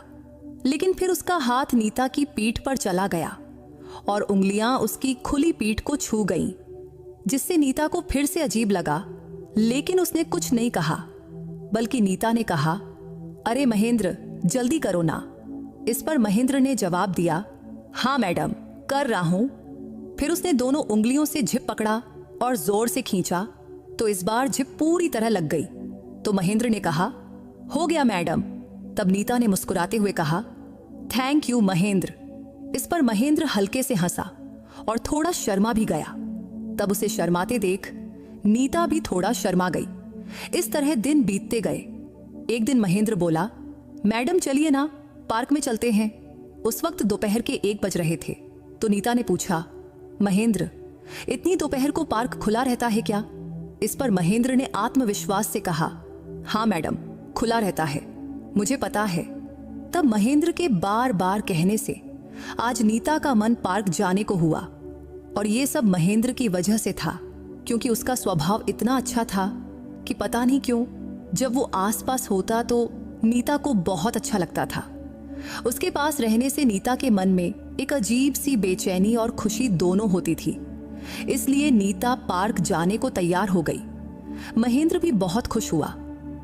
लेकिन फिर उसका हाथ नीता की पीठ पर चला गया और उंगलियां उसकी खुली पीठ को छू गईं, जिससे नीता को फिर से अजीब लगा, लेकिन उसने कुछ नहीं कहा, बल्कि नीता ने कहा, अरे महेंद्र जल्दी करो ना। इस पर महेंद्र ने जवाब दिया, हाँ मैडम कर रहा हूं। फिर उसने दोनों उंगलियों से जिप पकड़ा और जोर से खींचा, तो इस बार जिप पूरी तरह लग गई। तो महेंद्र ने कहा, हो गया मैडम। तब नीता ने मुस्कुराते हुए कहा, थैंक यू महेंद्र। इस पर महेंद्र हल्के से हंसा और थोड़ा शर्मा भी गया। तब उसे शर्माते देख नीता भी थोड़ा शर्मा गई। इस तरह दिन बीतते गए। एक दिन महेंद्र बोला, मैडम चलिए ना, पार्क में चलते हैं। उस वक्त दोपहर के 1 बज रहे थे। तो नीता ने पूछा, महेंद्र, इतनी दोपहर को पार्क खुला रहता है क्या? इस पर महेंद्र ने आत्मविश्वास से कहा, हाँ मैडम, खुला रहता है, मुझे पता है। तब महेंद्र के बार बार कहने से आज नीता का मन पार्क जाने को हुआ। और ये सब महेंद्र की वजह से था, क्योंकि उसका स्वभाव इतना अच्छा था कि पता नहीं क्यों जब वो आसपास होता तो नीता को बहुत अच्छा लगता था। उसके पास रहने से नीता के मन में एक अजीब सी बेचैनी और खुशी दोनों होती थी। इसलिए नीता पार्क जाने को तैयार हो गई। महेंद्र भी बहुत खुश हुआ।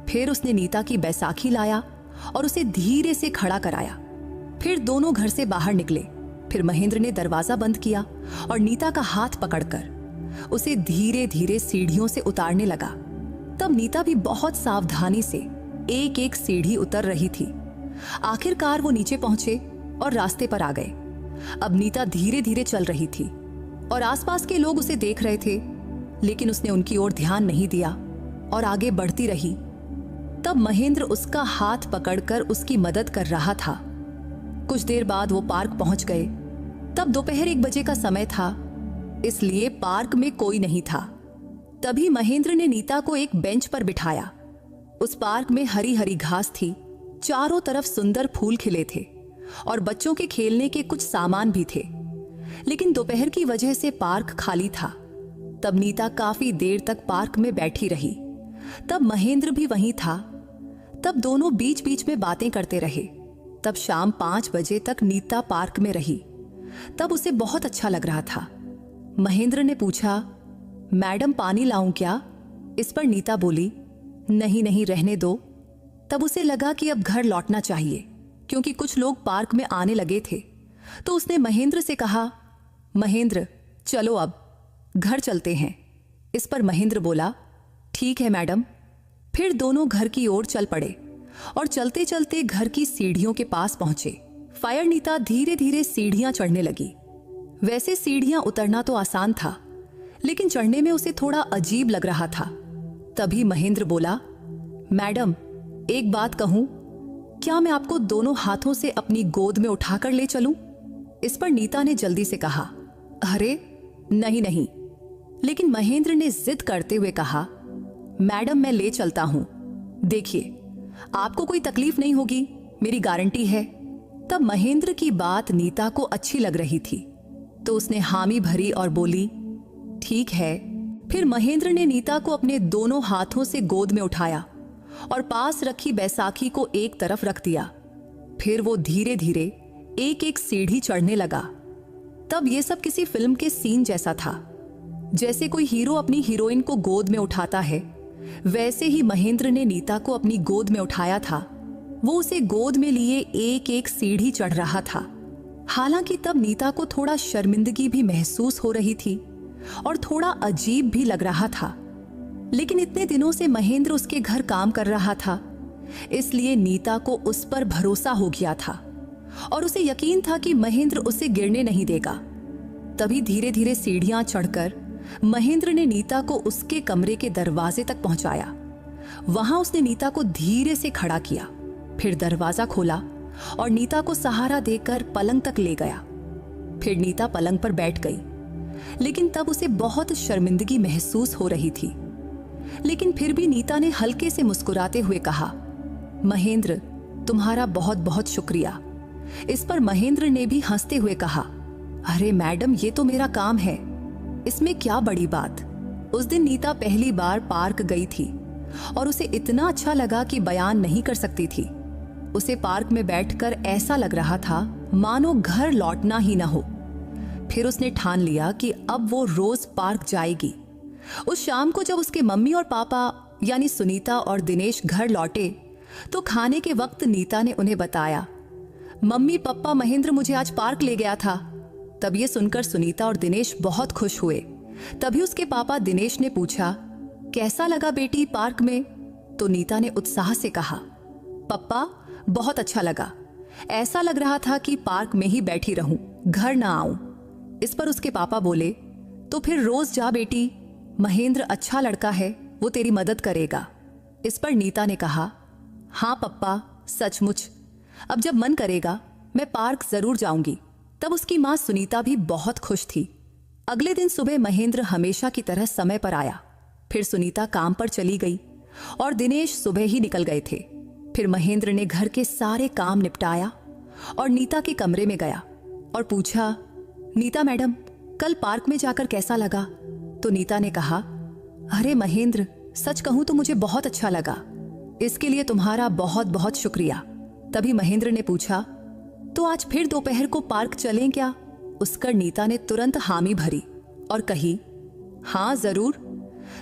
फिर उसने नीता की बैसाखी लाया और उसे धीरे से खड़ा कराया। फिर दोनों घर से बाहर निकले। फिर महेंद्र ने दरवाजा बंद किया और नीता का हाथ पकड़कर उसे धीरे धीरे सीढ़ियों से उतारने लगा। तब नीता भी बहुत सावधानी से एक एक सीढ़ी उतर रही थी। आखिरकार वो नीचे पहुंचे और रास्ते पर आ गए। अब नीता धीरे धीरे चल रही थी और आसपास के लोग उसे देख रहे थे, लेकिन उसने उनकी ओर ध्यान नहीं दिया और आगे बढ़ती रही। तब महेंद्र उसका हाथ पकड़कर उसकी मदद कर रहा था। कुछ देर बाद वो पार्क पहुंच गए। तब दोपहर 1 बजे का समय था, इसलिए पार्क में कोई नहीं था। तभी महेंद्र ने नीता को एक बेंच पर बिठाया। उस पार्क में हरी हरी घास थी, चारों तरफ सुंदर फूल खिले थे और बच्चों के खेलने के कुछ सामान भी थे। लेकिन दोपहर की वजह से पार्क खाली था। तब नीता काफी देर तक पार्क में बैठी रही। तब महेंद्र भी वहीं था। तब दोनों बीच बीच में बातें करते रहे। तब शाम 5 बजे तक नीता पार्क में रही। तब उसे बहुत अच्छा लग रहा था। महेंद्र ने पूछा, मैडम पानी लाऊं क्या? इस पर नीता बोली, नहीं नहीं, रहने दो। तब उसे लगा कि अब घर लौटना चाहिए, क्योंकि कुछ लोग पार्क में आने लगे थे। तो उसने महेंद्र से कहा, महेंद्र चलो अब घर चलते हैं। इस पर महेंद्र बोला, ठीक है मैडम। फिर दोनों घर की ओर चल पड़े और चलते चलते घर की सीढ़ियों के पास पहुंचे। फायर नीता धीरे धीरे सीढ़ियां चढ़ने लगी। वैसे सीढ़ियां उतरना तो आसान था, लेकिन चढ़ने में उसे थोड़ा अजीब लग रहा था। तभी महेंद्र बोला, मैडम एक बात कहूं, क्या मैं आपको दोनों हाथों से अपनी गोद में उठाकर ले चलूं? इस पर नीता ने जल्दी से कहा, अरे नहीं नहीं। लेकिन महेंद्र ने जिद करते हुए कहा, मैडम मैं ले चलता हूं, देखिए आपको कोई तकलीफ नहीं होगी, मेरी गारंटी है। तब महेंद्र की बात नीता को अच्छी लग रही थी, तो उसने हामी भरी और बोली, ठीक है। फिर महेंद्र ने नीता को अपने दोनों हाथों से गोद में उठाया और पास रखी बैसाखी को एक तरफ रख दिया। फिर वो धीरे धीरे एक एक सीढ़ी चढ़ने लगा। तब ये सब किसी फिल्म के सीन जैसा था। जैसे कोई हीरो अपनी हीरोइन को गोद में उठाता है, वैसे ही महेंद्र ने नीता को अपनी गोद में उठाया था। वो उसे गोद में लिए एक एक सीढ़ी चढ़ रहा था। हालांकि तब नीता को थोड़ा शर्मिंदगी भी महसूस हो रही थी और थोड़ा अजीब भी लग रहा था। लेकिन इतने दिनों से महेंद्र उसके घर काम कर रहा था, इसलिए नीता को उस पर भरोसा हो गया था और उसे यकीन था कि महेंद्र उसे गिरने नहीं देगा। तभी धीरे धीरे सीढ़ियां चढ़कर महेंद्र ने नीता को उसके कमरे के दरवाजे तक पहुंचाया। वहां उसने नीता को धीरे से खड़ा किया, फिर दरवाजा खोला और नीता को सहारा देकर पलंग तक ले गया। फिर नीता पलंग पर बैठ गई, लेकिन तब उसे बहुत शर्मिंदगी महसूस हो रही थी। लेकिन फिर भी नीता ने हल्के से मुस्कुराते हुए कहा, महेंद्र तुम्हारा बहुत बहुत शुक्रिया। इस पर महेंद्र ने भी हंसते हुए कहा, अरे मैडम ये तो मेरा काम है, इसमें क्या बड़ी बात। उस दिन नीता पहली बार पार्क गई थी और उसे इतना अच्छा लगा कि बयान नहीं कर सकती थी। उसे पार्क में बैठकर ऐसा लग रहा था मानो घर लौटना ही ना हो। फिर उसने ठान लिया कि अब वो रोज पार्क जाएगी। उस शाम को जब उसके मम्मी और पापा यानी सुनीता और दिनेश घर लौटे तो खाने के वक्त नीता ने उन्हें बताया, मम्मी पापा महेंद्र मुझे आज पार्क ले गया था। तब ये सुनकर सुनीता और दिनेश बहुत खुश हुए। तभी उसके पापा दिनेश ने पूछा, कैसा लगा बेटी पार्क में? तो नीता ने उत्साह से कहा, पप्पा बहुत अच्छा लगा, ऐसा लग रहा था कि पार्क में ही बैठी रहूं, घर ना आऊं। इस पर उसके पापा बोले, तो फिर रोज जा बेटी, महेंद्र अच्छा लड़का है, वो तेरी मदद करेगा। इस पर नीता ने कहा, हाँ पप्पा सचमुच, अब जब मन करेगा मैं पार्क जरूर जाऊंगी। तब उसकी माँ सुनीता भी बहुत खुश थी। अगले दिन सुबह महेंद्र हमेशा की तरह समय पर आया। फिर सुनीता काम पर चली गई और दिनेश सुबह ही निकल गए थे। फिर महेंद्र ने घर के सारे काम निपटाया और नीता के कमरे में गया और पूछा, नीता मैडम, कल पार्क में जाकर कैसा लगा? तो नीता ने कहा, अरे महेंद्र, सच कहूं तो मुझे बहुत अच्छा लगा। इसके लिए तुम्हारा बहुत बहुत शुक्रिया। तभी महेंद्र ने पूछा, तो आज फिर दोपहर को पार्क चलें क्या? उस पर नीता ने तुरंत हामी भरी और कही, हाँ जरूर,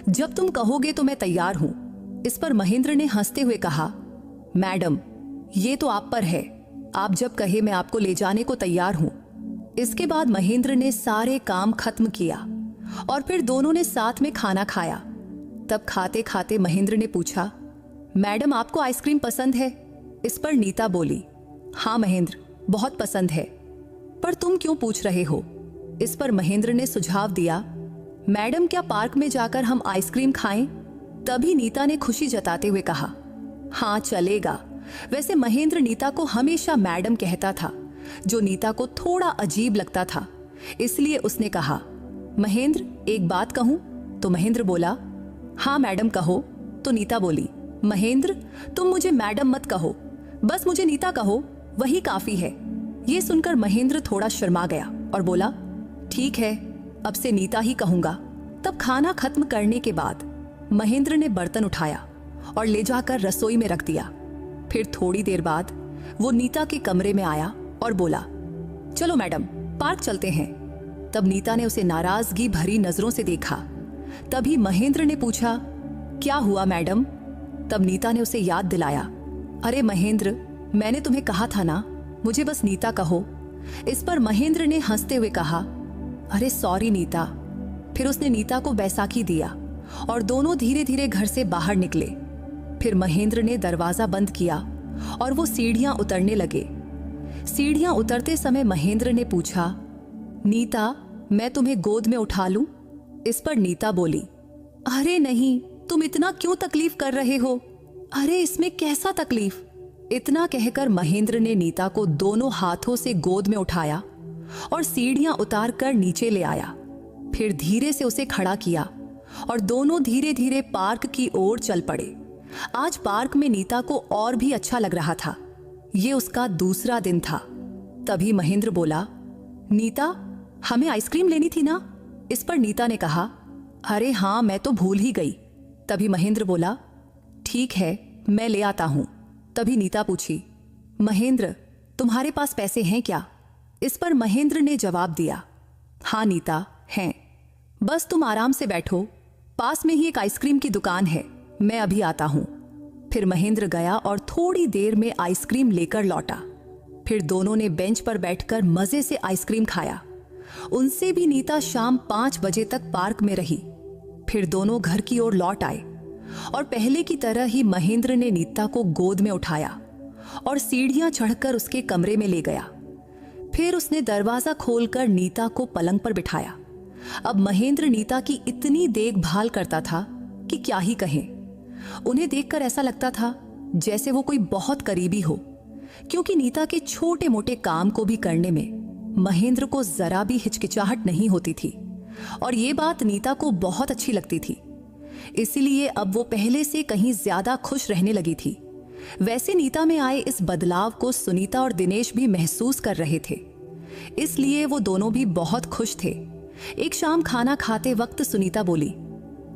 जब तुम कहोगे तो मैं तैयार हूं। इस पर महेंद्र ने हंसते हुए कहा, मैडम, ये तो आप पर है, आप जब कहे मैं आपको ले जाने को तैयार हूं। इसके बाद महेंद्र ने सारे काम खत्म किया और फिर दोनों ने साथ में खाना खाया। तब खाते खाते महेंद्र ने पूछा, मैडम आपको आइसक्रीम पसंद है? इस पर नीता बोली, हाँ महेंद्र, बहुत पसंद है, पर तुम क्यों पूछ रहे हो? इस पर महेंद्र ने सुझाव दिया, मैडम क्या पार्क में जाकर हम आइसक्रीम खाएं? तभी नीता ने खुशी जताते हुए कहा, हाँ चलेगा। वैसे महेंद्र नीता को हमेशा मैडम कहता था, जो नीता को थोड़ा अजीब लगता था। इसलिए उसने कहा, महेंद्र एक बात कहूं? तो महेंद्र बोला, हाँ मैडम कहो। तो नीता बोली, महेंद्र तुम मुझे मैडम मत कहो, बस मुझे नीता कहो, वही काफी है। ये सुनकर महेंद्र थोड़ा शर्मा गया और बोला, ठीक है, अब से नीता ही कहूंगा। तब खाना खत्म करने के बाद महेंद्र ने बर्तन उठाया और ले जाकर रसोई में रख दिया। फिर थोड़ी देर बाद वो नीता के कमरे में आया और बोला, चलो मैडम पार्क चलते हैं। तब नीता ने उसे नाराजगी भरी नजरों से देखा। तभी महेंद्र ने पूछा, क्या हुआ मैडम? तब नीता ने उसे याद दिलाया, अरे महेंद्र, मैंने तुम्हें कहा था ना, मुझे बस नीता कहो। इस पर महेंद्र ने हंसते हुए कहा, अरे सॉरी नीता। फिर उसने नीता को बैसाखी दिया और दोनों धीरे धीरे घर से बाहर निकले। फिर महेंद्र ने दरवाजा बंद किया और वो सीढ़ियां उतरने लगे। सीढ़ियां उतरते समय महेंद्र ने पूछा, नीता मैं तुम्हें गोद में उठा लूं? इस पर नीता बोली, अरे नहीं, तुम इतना क्यों तकलीफ कर रहे हो? अरे इसमें कैसा तकलीफ? इतना कहकर महेंद्र ने नीता को दोनों हाथों से गोद में उठाया और सीढ़ियां उतार कर नीचे ले आया। फिर धीरे से उसे खड़ा किया और दोनों धीरे धीरे पार्क की ओर चल पड़े। आज पार्क में नीता को और भी अच्छा लग रहा था। ये उसका दूसरा दिन था। तभी महेंद्र बोला, नीता हमें आइसक्रीम लेनी थी ना? इस पर नीता ने कहा, अरे हाँ, मैं तो भूल ही गई। तभी महेंद्र बोला, ठीक है, मैं ले आता हूं। तभी नीता पूछी, महेंद्र तुम्हारे पास पैसे हैं क्या? इस पर महेंद्र ने जवाब दिया, हाँ नीता हैं, बस तुम आराम से बैठो, पास में ही एक आइसक्रीम की दुकान है, मैं अभी आता हूं। फिर महेंद्र गया और थोड़ी देर में आइसक्रीम लेकर लौटा। फिर दोनों ने बेंच पर बैठकर मजे से आइसक्रीम खाया। उनसे भी नीता शाम 5 बजे तक पार्क में रही। फिर दोनों घर की ओर लौट आए और पहले की तरह ही महेंद्र ने नीता को गोद में उठाया और सीढ़ियां चढ़कर उसके कमरे में ले गया। फिर उसने दरवाजा खोलकर नीता को पलंग पर बिठाया। अब महेंद्र नीता की इतनी देखभाल करता था कि क्या ही कहें। उन्हें देखकर ऐसा लगता था जैसे वो कोई बहुत करीबी हो, क्योंकि नीता के छोटे मोटे काम को भी करने में महेंद्र को जरा भी हिचकिचाहट नहीं होती थी और ये बात नीता को बहुत अच्छी लगती थी। इसलिए अब वो पहले से कहीं ज्यादा खुश रहने लगी थी। वैसे नीता में आए इस बदलाव को सुनीता और दिनेश भी महसूस कर रहे थे, इसलिए वो दोनों भी बहुत खुश थे। एक शाम खाना खाते वक्त सुनीता बोली,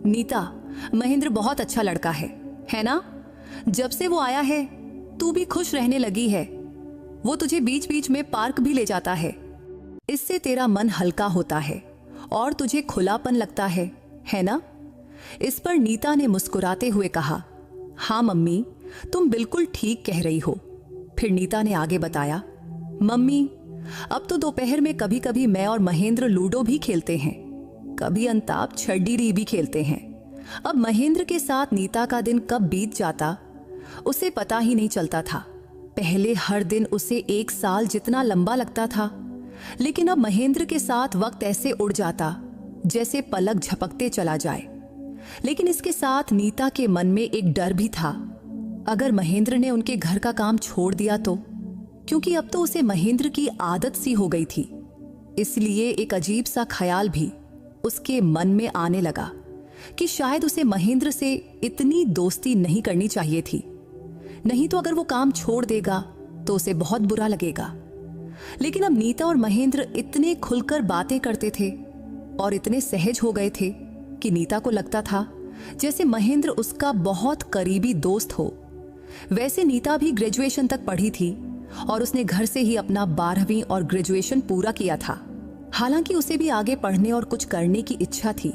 नीता महेंद्र बहुत अच्छा लड़का है ना? जब से वो आया है तू भी खुश रहने लगी है। वो तुझे बीच बीच में पार्क भी ले जाता है, इससे तेरा मन हल्का होता है और तुझे खुलापन लगता है ना? इस पर नीता ने मुस्कुराते हुए कहा, हाँ मम्मी, तुम बिल्कुल ठीक कह रही हो। फिर नीता ने आगे बताया, मम्मी अब तो दोपहर में कभी कभी मैं और महेंद्र लूडो भी खेलते हैं, कभी अंताप छड्डी भी खेलते हैं। अब महेंद्र के साथ नीता का दिन कब बीत जाता उसे पता ही नहीं चलता था। पहले हर दिन उसे 1 साल जितना लंबा लगता था, लेकिन अब महेंद्र के साथ वक्त ऐसे उड़ जाता जैसे पलक झपकते चला जाए। लेकिन इसके साथ नीता के मन में एक डर भी था, अगर महेंद्र ने उनके घर का काम छोड़ दिया तो, क्योंकि अब तो उसे महेंद्र की आदत सी हो गई थी इसलिए एक अजीब सा ख्याल भी उसके मन में आने लगा कि शायद उसे महेंद्र से इतनी दोस्ती नहीं करनी चाहिए थी। नहीं तो अगर वो काम छोड़ देगा तो उसे बहुत बुरा लगेगा। लेकिन अब नीता और महेंद्र इतने खुलकर बातें करते थे और इतने सहज हो गए थे कि नीता को लगता था जैसे महेंद्र उसका बहुत करीबी दोस्त हो। वैसे नीता भी ग्रेजुएशन तक पढ़ी थी और उसने घर से ही अपना 12वीं और ग्रेजुएशन पूरा किया था। हालांकि उसे भी आगे पढ़ने और कुछ करने की इच्छा थी,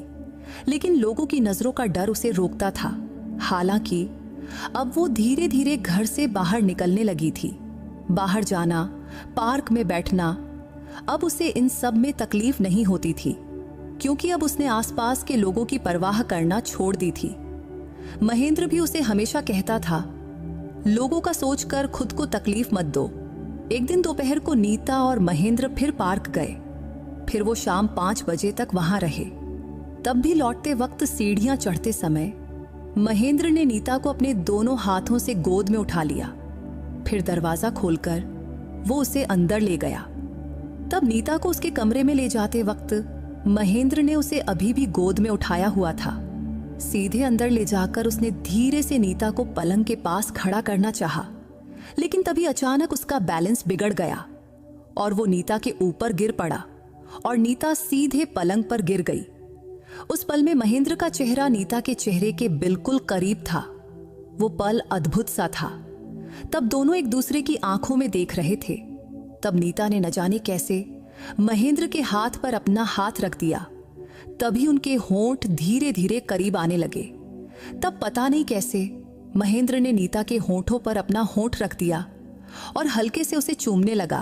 लेकिन लोगों की नजरों का डर उसे रोकता था। हालांकि अब वो धीरे धीरे घर से बाहर निकलने लगी थी। बाहर जाना, पार्क में बैठना, अब उसे इन सब में तकलीफ नहीं होती थी, क्योंकि अब उसने आसपास के लोगों की परवाह करना छोड़ दी थी। महेंद्र भी उसे हमेशा कहता था, लोगों का सोचकर खुद को तकलीफ मत दो। एक दिन दोपहर को नीता और महेंद्र फिर पार्क गए। फिर वो शाम 5 बजे तक वहां रहे। तब भी लौटते वक्त सीढ़ियां चढ़ते समय महेंद्र ने नीता को अपने दोनों हाथों से गोद में उठा लिया। फिर दरवाजा खोलकर वो उसे अंदर ले गया। तब नीता को उसके कमरे में ले जाते वक्त महेंद्र ने उसे अभी भी गोद में उठाया हुआ था। सीधे अंदर ले जाकर उसने धीरे से नीता को पलंग के पास खड़ा करना चाहा, लेकिन तभी अचानक उसका बैलेंस बिगड़ गया और वो नीता के ऊपर गिर पड़ा और नीता सीधे पलंग पर गिर गई। उस पल में महेंद्र का चेहरा नीता के चेहरे के बिल्कुल करीब था। वो पल अद्भुत सा था। तब दोनों एक दूसरे की आंखों में देख रहे थे। तब नीता ने न जाने कैसे महेंद्र के हाथ पर अपना हाथ रख दिया। तभी उनके होंठ धीरे धीरे करीब आने लगे। तब पता नहीं कैसे महेंद्र ने नीता के होंठों पर अपना होंठ रख दिया और हल्के से उसे चूमने लगा।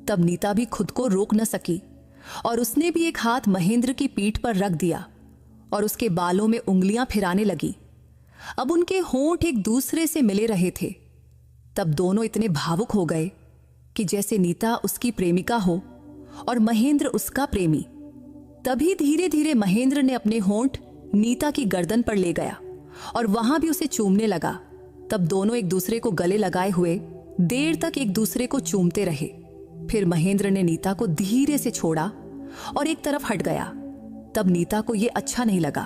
तब नीता भी खुद को रोक न सकी और उसने भी एक हाथ महेंद्र की पीठ पर रख दिया और उसके बालों में उंगलियां फिराने लगी। अब उनके होंठ एक दूसरे से मिले रहे थे। तब दोनों इतने भावुक हो गए कि जैसे नीता उसकी प्रेमिका हो और महेंद्र उसका प्रेमी। तभी धीरे धीरे महेंद्र ने अपने होंठ नीता की गर्दन पर ले गया और वहां भी उसे चूमने लगा। तब दोनों एक दूसरे को गले लगाए हुए देर तक एक दूसरे को चूमते रहे। फिर महेंद्र ने नीता को धीरे से छोड़ा और एक तरफ हट गया। तब नीता को यह अच्छा नहीं लगा।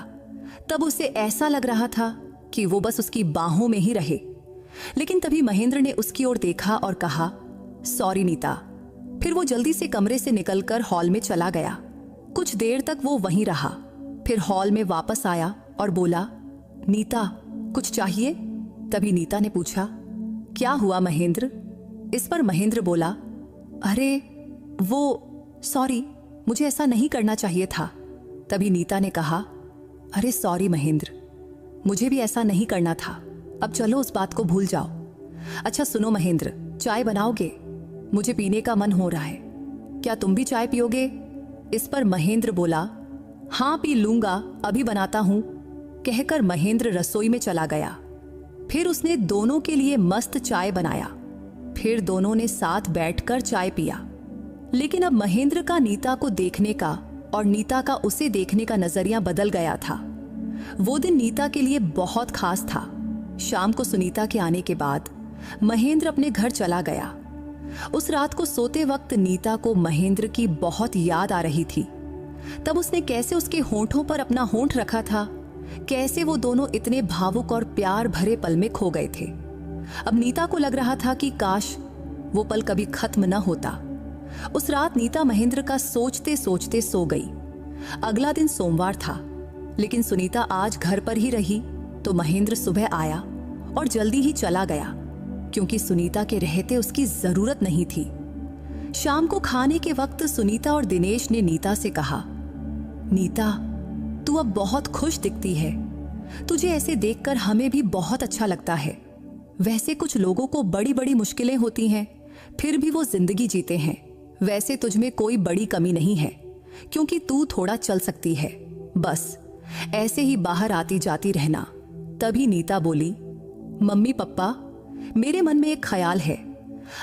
तब उसे ऐसा लग रहा था कि वो बस उसकी बाहों में ही रहे। लेकिन तभी महेंद्र ने उसकी ओर देखा और कहा, सॉरी नीता। फिर वो जल्दी से कमरे से निकलकर हॉल में चला गया। कुछ देर तक वो वहीं रहा। फिर हॉल में वापस आया और बोला, नीता कुछ चाहिए? तभी नीता ने पूछा, क्या हुआ महेंद्र? इस पर महेंद्र बोला, अरे वो सॉरी, मुझे ऐसा नहीं करना चाहिए था। तभी नीता ने कहा, अरे सॉरी महेंद्र, मुझे भी ऐसा नहीं करना था। अब चलो उस बात को भूल जाओ। अच्छा सुनो महेंद्र, चाय बनाओगे? मुझे पीने का मन हो रहा है। क्या तुम भी चाय पियोगे? इस पर महेंद्र बोला, हाँ पी लूंगा, अभी बनाता हूं। कहकर महेंद्र रसोई में चला गया। फिर उसने दोनों के लिए मस्त चाय बनाया। फिर दोनों ने साथ बैठकर चाय पिया। लेकिन अब महेंद्र का नीता को देखने का और नीता का उसे देखने का नजरिया बदल गया था। वो दिन नीता के लिए बहुत खास था। शाम को सुनीता के आने के बाद महेंद्र अपने घर चला गया। उस रात को सोते वक्त नीता को महेंद्र की बहुत याद आ रही थी। तब उसने कैसे उसके होंठों पर अपना होंठ रखा था, कैसे वो दोनों इतने भावुक और प्यार भरे पल में खो गए थे। अब नीता को लग रहा था कि काश वो पल कभी खत्म न होता। उस रात नीता महेंद्र का सोचते सोचते सो गई। अगला दिन सोमवार था, लेकिन सुनीता आज घर पर ही रही तो महेंद्र सुबह आया और जल्दी ही चला गया, क्योंकि सुनीता के रहते उसकी जरूरत नहीं थी। शाम को खाने के वक्त सुनीता और दिनेश ने नीता से कहा, नीता तू अब बहुत खुश दिखती है। तुझे ऐसे देखकर हमें भी बहुत अच्छा लगता है। वैसे कुछ लोगों को बड़ी बड़ी मुश्किलें होती हैं, फिर भी वो जिंदगी जीते हैं। वैसे तुझमें कोई बड़ी कमी नहीं है, क्योंकि तू थोड़ा चल सकती है। बस ऐसे ही बाहर आती जाती रहना। तभी नीता बोली, मम्मी पप्पा, मेरे मन में एक ख्याल है।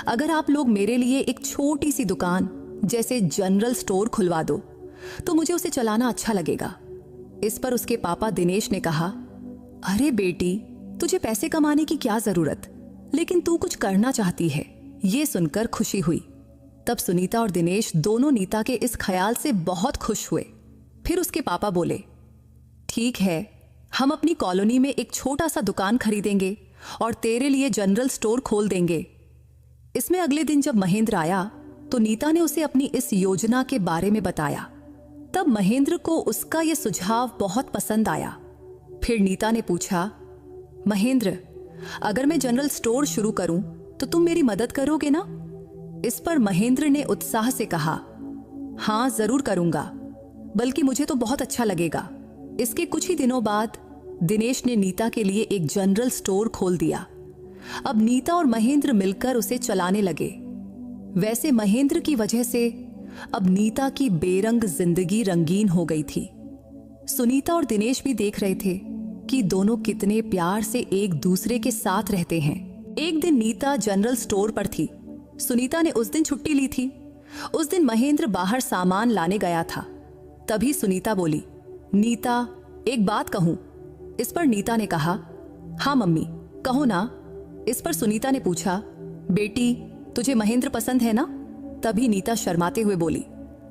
अगर आप लोग मेरे लिए एक छोटी सी दुकान जैसे जनरल स्टोर खुलवा दो तो मुझे उसे चलाना अच्छा लगेगा। इस पर उसके पापा दिनेश ने कहा, अरे बेटी, तुझे पैसे कमाने की क्या जरूरत, लेकिन तू कुछ करना चाहती है। ये सुनकर खुशी हुई। तब सुनीता और दिनेश दोनों नीता के इस ख्याल से बहुत खुश हुए। फिर उसके पापा बोले, ठीक है, हम अपनी कॉलोनी में एक छोटा सा दुकान खरीदेंगे और तेरे लिए जनरल स्टोर खोल देंगे। इसमें अगले दिन जब महेंद्र आया तो नीता ने उसे अपनी इस योजना के बारे में बताया। तब महेंद्र को उसका यह सुझाव बहुत पसंद आया। फिर नीता ने पूछा, महेंद्र, अगर मैं जनरल स्टोर शुरू करूं तो तुम मेरी मदद करोगे ना? इस पर महेंद्र ने उत्साह से कहा, हाँ जरूर करूंगा, बल्कि मुझे तो बहुत अच्छा लगेगा। इसके कुछ ही दिनों बाद दिनेश ने नीता के लिए एक जनरल स्टोर खोल दिया। अब नीता और महेंद्र मिलकर उसे चलाने लगे। वैसे महेंद्र की वजह से अब नीता की बेरंग जिंदगी रंगीन हो गई थी। सुनीता और दिनेश भी देख रहे थे कि दोनों कितने प्यार से एक दूसरे के साथ रहते हैं। एक दिन नीता जनरल स्टोर पर थी। सुनीता ने उस दिन छुट्टी ली थी। उस दिन महेंद्र बाहर सामान लाने गया था। तभी सुनीता बोली, नीता, एक बात कहूं? इस पर नीता ने कहा, हाँ मम्मी, कहो ना। इस पर सुनीता ने पूछा, बेटी, तुझे महेंद्र पसंद है ना? तभी नीता शर्माते हुए बोली,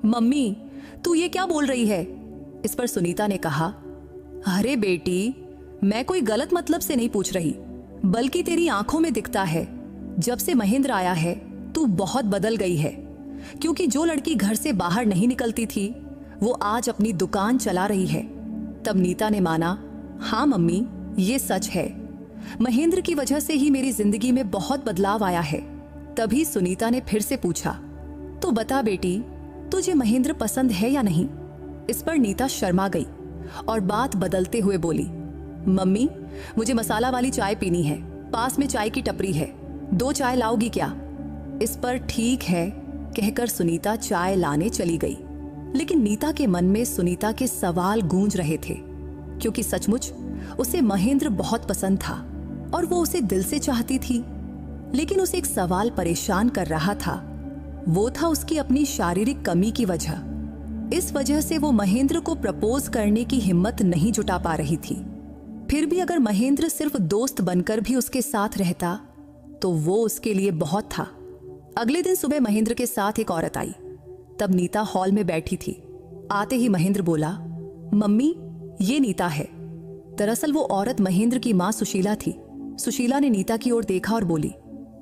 मम्मी, तू ये क्या बोल रही है? इस पर सुनीता ने कहा, अरे बेटी, मैं कोई गलत मतलब से नहीं पूछ रही, बल्कि तेरी आंखों में दिखता है। जब से महेंद्र आया है तू बहुत बदल गई है, क्योंकि जो लड़की घर से बाहर नहीं निकलती थी वो आज अपनी दुकान चला रही है। तब नीता ने माना, हाँ मम्मी, ये सच है। महेंद्र की वजह से ही मेरी जिंदगी में बहुत बदलाव आया है। तभी सुनीता ने फिर से पूछा, तो बता बेटी, तुझे महेंद्र पसंद है या नहीं? इस पर नीता शर्मा गई और बात बदलते हुए बोली, मम्मी, मुझे मसाला वाली चाय पीनी है, पास में चाय की टपरी है, 2 चाय लाओगी क्या? इस पर ठीक है कहकर सुनीता चाय लाने चली गई। लेकिन नीता के मन में सुनीता के सवाल गूंज रहे थे, क्योंकि सचमुच उसे महेंद्र बहुत पसंद था और वो उसे दिल से चाहती थी। लेकिन उसे एक सवाल परेशान कर रहा था, वो था उसकी अपनी शारीरिक कमी की वजह। इस वजह से वो महेंद्र को प्रपोज करने की हिम्मत नहीं जुटा पा रही थी। फिर भी अगर महेंद्र सिर्फ दोस्त बनकर भी उसके साथ रहता तो वो उसके लिए बहुत था। अगले दिन सुबह महेंद्र के साथ एक औरत आई। तब नीता हॉल में बैठी थी। आते ही महेंद्र बोला, मम्मी, ये नीता है। दरअसल वो औरत महेंद्र की माँ सुशीला थी। सुशीला ने नीता की ओर देखा और बोली,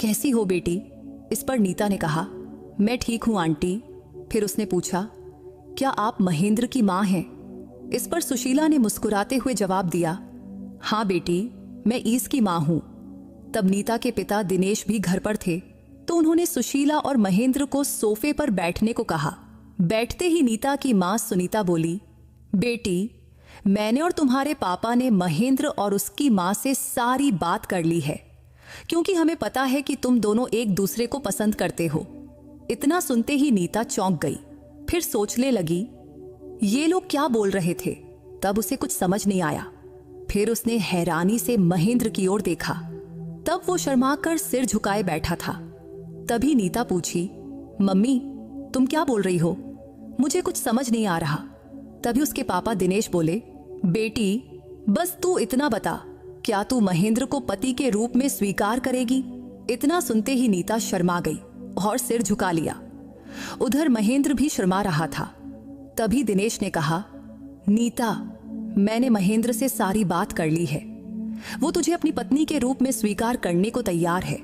कैसी हो बेटी? इस पर नीता ने कहा, मैं ठीक हूं आंटी। फिर उसने पूछा, क्या आप महेंद्र की माँ हैं? इस पर सुशीला ने मुस्कुराते हुए जवाब दिया, हाँ बेटी, मैं ईस की माँ हूं। तब नीता के पिता दिनेश भी घर पर थे, तो उन्होंने सुशीला और महेंद्र को सोफे पर बैठने को कहा। बैठते ही नीता की माँ सुनीता बोली, बेटी, मैंने और तुम्हारे पापा ने महेंद्र और उसकी माँ से सारी बात कर ली है, क्योंकि हमें पता है कि तुम दोनों एक दूसरे को पसंद करते हो। इतना सुनते ही नीता चौंक गई। फिर सोचने लगी, ये लोग क्या बोल रहे थे? तब उसे कुछ समझ नहीं आया। फिर उसने हैरानी से महेंद्र की ओर देखा। तब वो शर्माकर सिर झुकाए बैठा था। तभी नीता पूछी, मम्मी, तुम क्या बोल रही हो? मुझे कुछ समझ नहीं आ रहा। तभी उसके पापा दिनेश बोले, बेटी, बस तू इतना बता, क्या तू महेंद्र को पति के रूप में स्वीकार करेगी? इतना सुनते ही नीता शर्मा गई और सिर झुका लिया। उधर महेंद्र भी शर्मा रहा था। तभी दिनेश ने कहा, नीता, मैंने महेंद्र से सारी बात कर ली है। वो तुझे अपनी पत्नी के रूप में स्वीकार करने को तैयार है,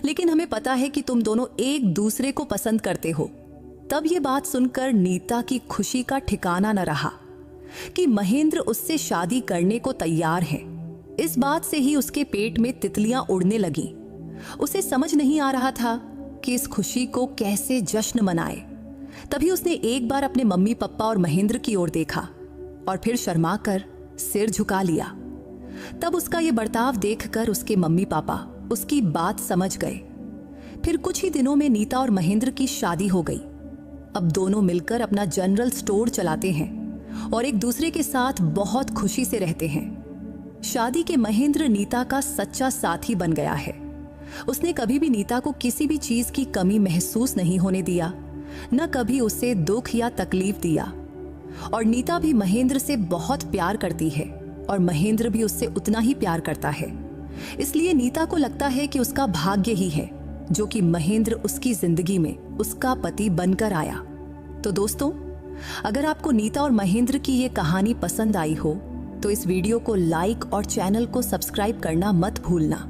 लेकिन हमें पता है कि तुम दोनों एक दूसरे को पसंद करते हो। तब ये बात सुनकर नीता की खुशी का ठिकाना न रहा कि महेंद्र उससे शादी करने को तैयार है। इस बात से ही उसके पेट में तितलियां उड़ने लगीं। उसे समझ नहीं आ रहा था कि इस खुशी को कैसे जश्न मनाए। तभी उसने एक बार अपने मम्मी पापा और महेंद्र की ओर देखा और फिर शर्मा कर सिर झुका लिया। तब उसका ये बर्ताव देखकर उसके मम्मी पापा उसकी बात समझ गए। फिर कुछ ही दिनों में नीता और महेंद्र की शादी हो गई। अब दोनों मिलकर अपना जनरल स्टोर चलाते हैं और एक दूसरे के साथ बहुत खुशी से रहते हैं। शादी के महेंद्र नीता का सच्चा साथी बन गया है। उसने कभी भी नीता को किसी भी चीज की कमी महसूस नहीं होने दिया, न कभी उसे दुख या तकलीफ दिया। और नीता भी महेंद्र से बहुत प्यार करती है और महेंद्र भी उससे उतना ही प्यार करता है। इसलिए नीता को लगता है कि उसका भाग्य ही है जो कि महेंद्र उसकी जिंदगी में उसका पति बनकर आया। तो दोस्तों, अगर आपको नीता और महेंद्र की ये कहानी पसंद आई हो तो इस वीडियो को लाइक और चैनल को सब्सक्राइब करना मत भूलना।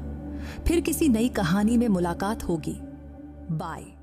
फिर किसी नई कहानी में मुलाकात होगी। बाय।